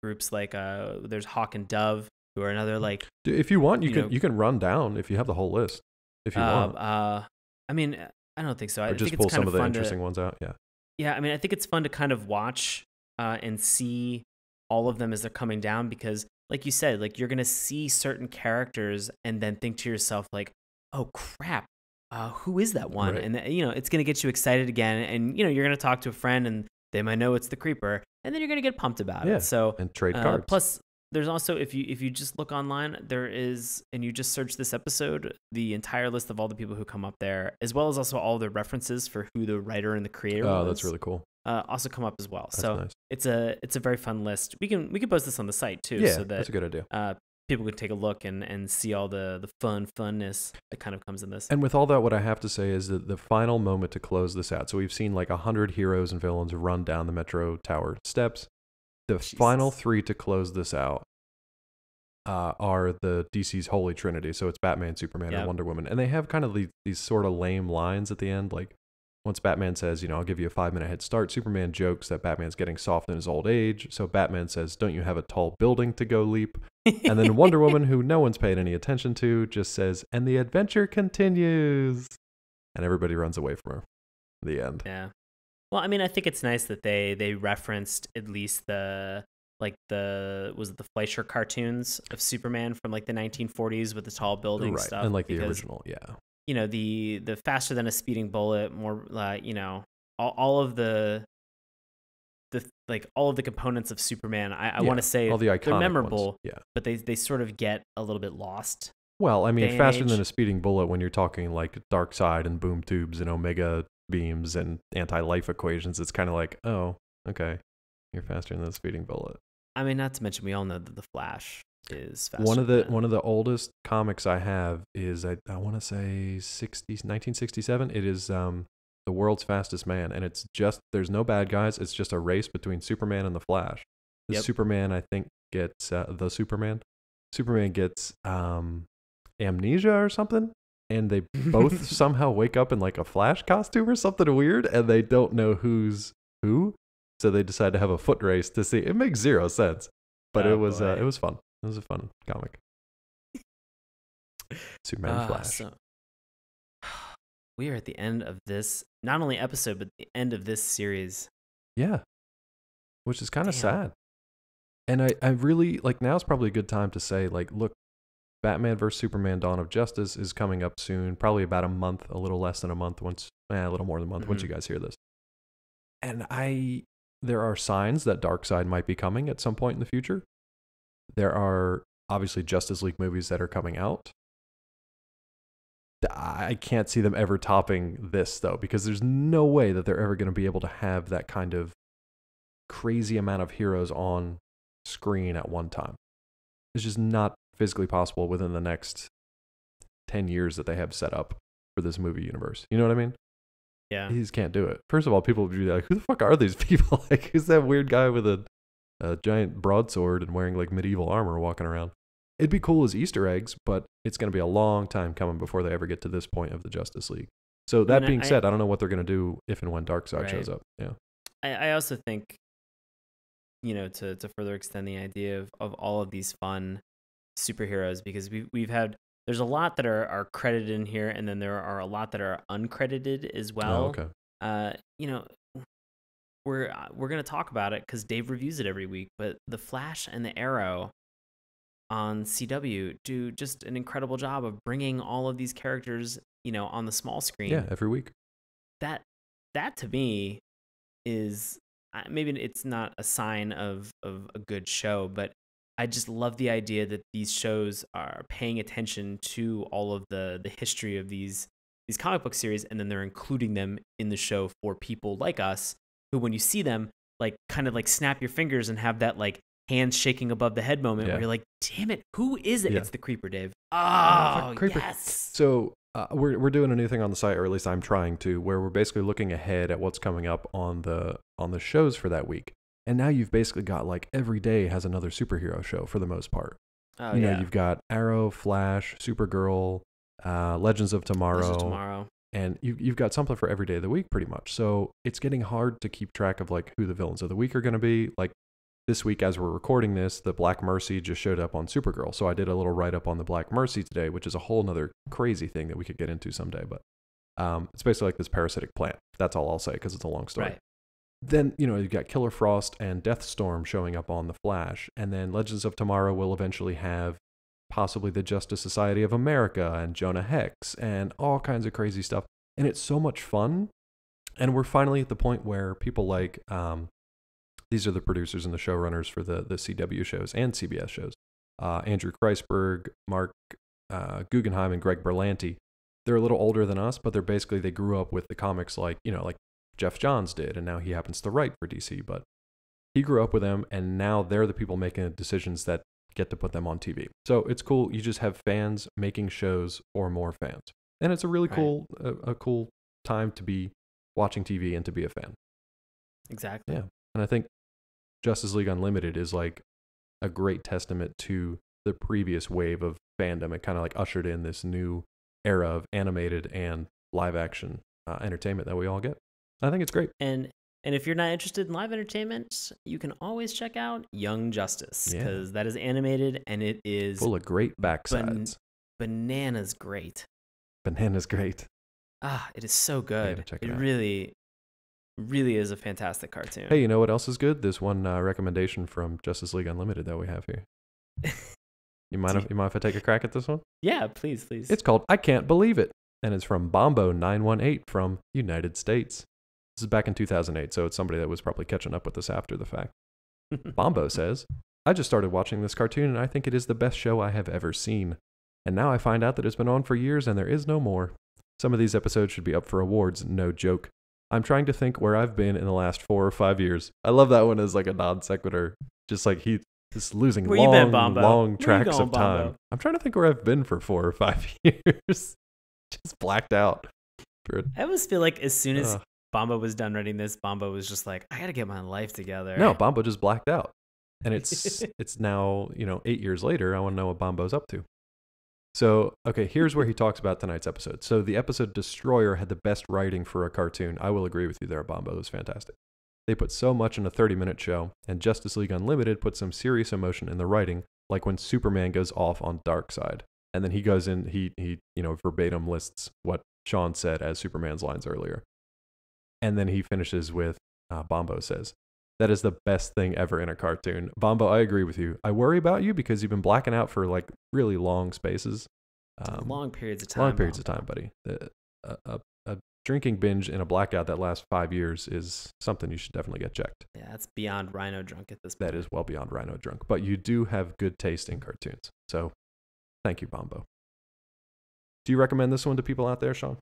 groups like there's Hawk and Dove, who are another like. Dude, if you want, you can run down if you have the whole list. If you want. I mean, I don't think so. I just think pull it's kind some of the fun interesting ones out. Yeah. Yeah, I mean, I think it's fun to kind of watch and see all of them as they're coming down because, like you said, like you're gonna see certain characters and then think to yourself like, oh crap, who is that one? Right. And it's gonna get you excited again, and you're gonna talk to a friend and they might know it's the Creeper, and then you're gonna get pumped about it. So and trade cards. Plus, there's also if you just look online, there is, and you just search this episode, the entire list of all the people who come up there, as well as also all the references for who the writer and the creator was. Oh, that's really cool. Also come up as well. That's so nice. it's a very fun list. We can post this on the site too, Yeah, so that that's a good idea. People could take a look and see all the funness that kind of comes in this. And with all that, what I have to say is that the final moment to close this out. So we've seen like 100 heroes and villains run down the Metro Tower steps. The final 3 to close this out are the DC's Holy Trinity. So it's Batman, Superman, and Wonder Woman. And they have kind of these sort of lame lines at the end. Like once Batman says, I'll give you a 5-minute head start, Superman jokes that Batman's getting soft in his old age. So Batman says, don't you have a tall building to go leap? And then Wonder Woman, who no one's paid any attention to, just says, and the adventure continues. And everybody runs away from her. The end. Yeah. Well, I mean, I think it's nice that they referenced at least the Fleischer cartoons of Superman from like the 1940s with the tall building stuff. And like the original, yeah. The faster than a speeding bullet, more all of the components of Superman. I want to say all the iconic they're memorable, ones. Yeah. but they sort of get a little bit lost. Well, I mean, faster than a speeding bullet when you're talking like Darkseid and boom tubes and omega beams and anti-life equations. It's kind of like, oh, okay, you're faster than a speeding bullet. I mean, not to mention we all know that the Flash is faster. One of the oldest comics I have is I want to say 1967. It is The World's Fastest Man, and it's just there's no bad guys. It's just a race between Superman and the Flash. Superman, I think, gets Superman gets amnesia or something, and they both somehow wake up in like a Flash costume or something weird, and they don't know who's who. So they decide to have a foot race to see. It makes zero sense, but it was fun. It was a fun comic. Superman and Flash. So we are at the end of this, not only episode, but the end of this series. Yeah, which is kind of sad. And I really like now's probably a good time to say like, look, Batman vs Superman: Dawn of Justice is coming up soon. Probably about a month, a little less than a month. A little more than a month. Once you guys hear this, and there are signs that Darkseid might be coming at some point in the future. There are obviously Justice League movies that are coming out. I can't see them ever topping this, though, because there's no way that they're ever going to be able to have that kind of crazy amount of heroes on screen at one time. It's just not physically possible within the next 10 years that they have set up for this movie universe. You know what I mean? Yeah. He just can't do it. First of all, people would be like, who the fuck are these people? Like, who's that weird guy with a giant broadsword and wearing like medieval armor walking around? It'd be cool as Easter eggs, but it's going to be a long time coming before they ever get to this point of the Justice League. So that being said, I don't know what they're going to do if and when Darkseid shows up. Yeah. I also think, to further extend the idea of all of these fun superheroes, because we've had, there's a lot that are credited in here, and then there are a lot that are uncredited as well. Oh, okay. We're going to talk about it because Dave reviews it every week, but the Flash and the Arrow on CW do just an incredible job of bringing all of these characters, on the small screen. Yeah, every week. That to me is, maybe it's not a sign of a good show, but I just love the idea that these shows are paying attention to all of the history of these comic book series, and then they're including them in the show for people like us who, when you see them, like kind of like snap your fingers and have that like hands shaking above the head moment where you're like, damn it, who is it? It's the Creeper, Dave. Oh, Creeper. Yes. So we're doing a new thing on the site, or at least I'm trying to, where we're basically looking ahead at what's coming up on the shows for that week. And now you've basically got like every day has another superhero show for the most part. Oh, you know, you've got Arrow, Flash, Supergirl, Legends of Tomorrow. And you've got something for every day of the week pretty much. So it's getting hard to keep track of like who the villains of the week are going to be. Like this week, as we're recording this, the Black Mercy just showed up on Supergirl. So I did a little write-up on the Black Mercy today, which is a whole nother crazy thing that we could get into someday. But it's basically like this parasitic plant. That's all I'll say because it's a long story. Right. Then, you know, you've got Killer Frost and Deathstorm showing up on The Flash. And then Legends of Tomorrow will eventually have possibly the Justice Society of America and Jonah Hex and all kinds of crazy stuff. And it's so much fun. And we're finally at the point where people like, these are the producers and the showrunners for the CW shows and CBS shows. Andrew Kreisberg, Mark Guggenheim, and Greg Berlanti. They're a little older than us, but they grew up with the comics like Jeff Johns did, and now he happens to write for DC, but he grew up with them, and now they're the people making the decisions that get to put them on TV. So it's cool. You just have fans making shows for more fans. And it's a really cool time to be watching TV and to be a fan. Exactly. Yeah. And I think Justice League Unlimited is like a great testament to the previous wave of fandom. It kind of like ushered in this new era of animated and live action entertainment that we all get. I think it's great. And if you're not interested in live entertainment, you can always check out Young Justice, because that is animated and it is full of great backsides. Bananas great. Bananas great. It is so good. It really, really is a fantastic cartoon. Hey, you know what else is good? This one recommendation from Justice League Unlimited that we have here. You mind if I take a crack at this one? Yeah, please. It's called I Can't Believe It, and it's from Bombo918 from United States. This is back in 2008, so it's somebody that was probably catching up with us after the fact. Bombo says, I just started watching this cartoon, and I think it is the best show I have ever seen. And now I find out that it's been on for years, and there is no more. Some of these episodes should be up for awards, no joke. I'm trying to think where I've been in the last 4 or 5 years. I love that one as like a non sequitur. Just like he's just losing long tracks of time. Bombo? I'm trying to think where I've been for 4 or 5 years. Just blacked out. I always feel like as soon as Bombo was done writing this, Bombo was just like, I gotta get my life together. No, Bombo just blacked out. And it's now, 8 years later, I want to know what Bombo's up to. So, okay, here's where he talks about tonight's episode. So the episode Destroyer had the best writing for a cartoon. I will agree with you there, Bombo. It was fantastic. They put so much in a 30-minute show, and Justice League Unlimited put some serious emotion in the writing, like when Superman goes off on Darkseid. And then he goes in, he verbatim lists what Sean said as Superman's lines earlier. And then he finishes with, Bombo says, that is the best thing ever in a cartoon. Bombo, I agree with you. I worry about you because you've been blacking out for like really long spaces. Long periods of time. Long periods of time, buddy. A drinking binge in a blackout that lasts 5 years is something you should definitely get checked. Yeah, that's beyond Rhino drunk at this point. That is well beyond Rhino drunk. But you do have good taste in cartoons. So thank you, Bombo. Do you recommend this one to people out there, Sean?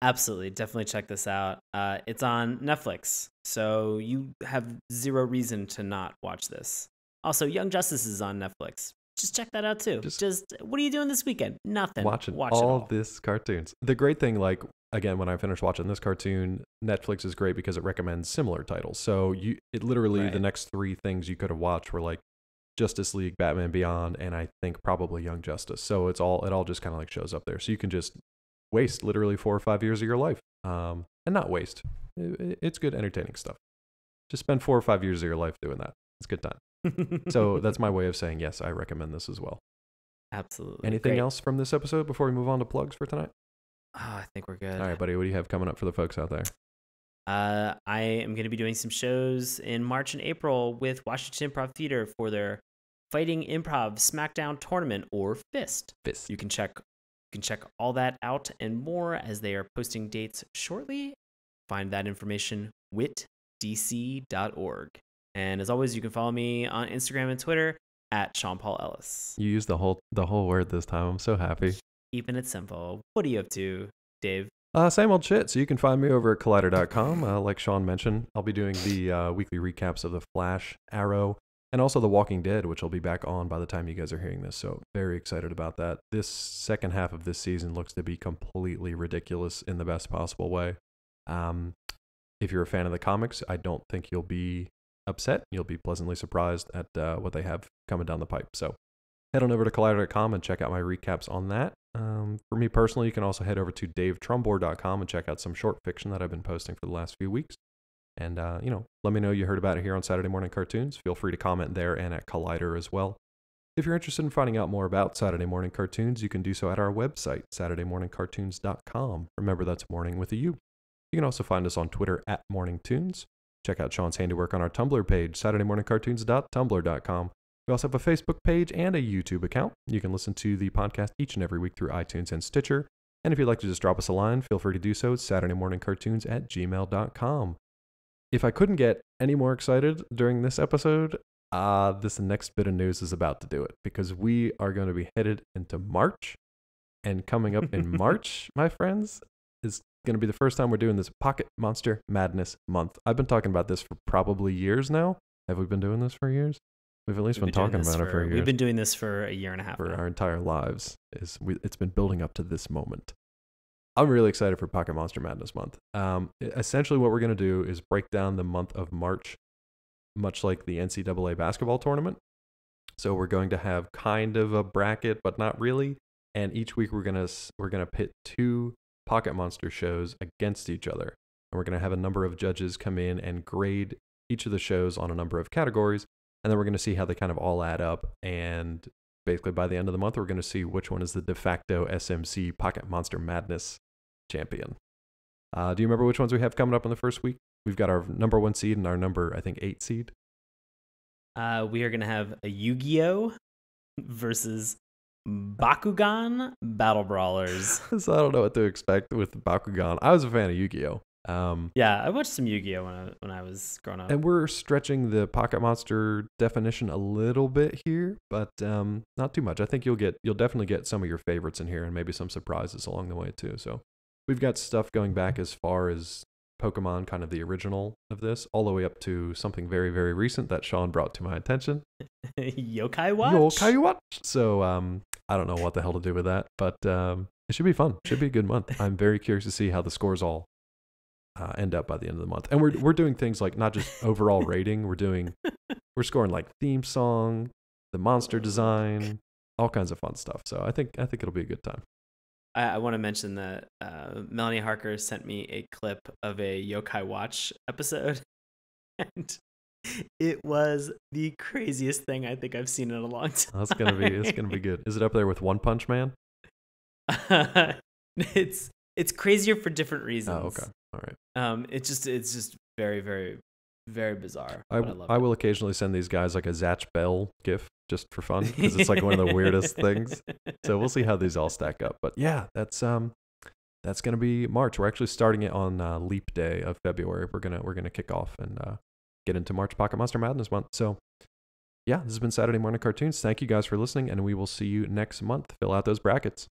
Absolutely. Definitely check this out. It's on Netflix, so you have zero reason to not watch this. Also, Young Justice is on Netflix. Just check that out too. Just what are you doing this weekend? Nothing. Watch all this cartoons. The great thing, like, again, when I finish watching this cartoon, Netflix is great because it recommends similar titles. So it literally, the next 3 things you could have watched were like Justice League, Batman Beyond, and I think probably Young Justice. So it all just kind of like shows up there. So you can just waste literally 4 or 5 years of your life, and not waste. It's good entertaining stuff. Just spend 4 or 5 years of your life doing that. It's a good time. So that's my way of saying yes, I recommend this as well. Absolutely. Anything else from this episode before we move on to plugs for tonight? I think we're good. All right, buddy. What do you have coming up for the folks out there? I am going to be doing some shows in March and April with Washington Improv Theater for their Fighting Improv Smackdown Tournament, or FIST. You can check all that out and more as they are posting dates shortly. Find that information witdc.org. And as always, you can follow me on Instagram and Twitter at Sean Paul Ellis. You used the whole word this time. I'm so happy. Keeping it simple. What are you up to, Dave? Same old shit. So you can find me over at collider.com. Like Sean mentioned, I'll be doing the weekly recaps of The Flash, Arrow, and also The Walking Dead, which will be back on by the time you guys are hearing this. So very excited about that. This second half of this season looks to be completely ridiculous in the best possible way. If you're a fan of the comics, I don't think you'll be upset. You'll be pleasantly surprised at what they have coming down the pipe. So head on over to collider.com and check out my recaps on that. For me personally, you can also head over to davetrumbore.com and check out some short fiction that I've been posting for the last few weeks. And, let me know you heard about it here on Saturday Morning Cartoons. Feel free to comment there and at Collider as well. If you're interested in finding out more about Saturday Morning Cartoons, you can do so at our website, SaturdayMorningCartoons.com. Remember, that's morning with a U. You can also find us on Twitter at MorningTunes. Check out Sean's handiwork on our Tumblr page, SaturdayMorningCartoons.tumblr.com. We also have a Facebook page and a YouTube account. You can listen to the podcast each and every week through iTunes and Stitcher. And if you'd like to just drop us a line, feel free to do so. It's SaturdayMorningCartoons@gmail.com. If I couldn't get any more excited during this episode, this next bit of news is about to do it, because we are going to be headed into March. And coming up in March, my friends, is going to be the first time we're doing this Pocket Monster Madness month. I've been talking about this for probably years now. Have we been doing this for years? We've at least been talking about it for years. We've been doing this for a year and a half for now. Our entire lives. It's been building up to this moment. I'm really excited for Pocket Monster Madness month. Essentially what we're going to do is break down the month of March, much like the NCAA basketball tournament. So we're going to have kind of a bracket, but not really. And each week we're gonna pit two Pocket Monster shows against each other. And we're going to have a number of judges come in and grade each of the shows on a number of categories. And then we're going to see how they kind of all add up. And basically by the end of the month, we're going to see which one is the de facto SMC Pocket Monster Madness champion. Do you remember which ones we have coming up in the first week? We've got our number 1 seed and our number, I think, 8 seed. We are going to have a Yu-Gi-Oh! Versus Bakugan Battle Brawlers. So I don't know what to expect with Bakugan. I was a fan of Yu-Gi-Oh! Yeah, I watched some Yu-Gi-Oh! when I was growing up. And we're stretching the Pocket Monster definition a little bit here, but not too much. I think you'll definitely get some of your favorites in here and maybe some surprises along the way too. So we've got stuff going back as far as Pokemon, kind of the original of this, all the way up to something very, very recent that Sean brought to my attention. Yokai Watch? Yokai Watch. So I don't know what the hell to do with that, but it should be fun. Should be a good month. I'm very curious to see how the scores all end up by the end of the month. And we're doing things like not just overall rating. We're scoring like theme song, the monster design, all kinds of fun stuff. So I think it'll be a good time. I want to mention that Melanie Harker sent me a clip of a Yokai Watch episode, and it was the craziest thing I think I've seen in a long time. It's gonna be good. Is it up there with One Punch Man? It's crazier for different reasons. Oh, okay. All right. It's just very, very, very bizarre. I will occasionally send these guys like a Zatch Bell GIF just for fun, because it's like one of the weirdest things. So we'll see how these all stack up. But yeah, that's gonna be March. We're actually starting it on Leap Day of February. We're gonna kick off and get into March Pocket Monster Madness month. So yeah, this has been Saturday Morning Cartoons. Thank you guys for listening, and we will see you next month. Fill out those brackets.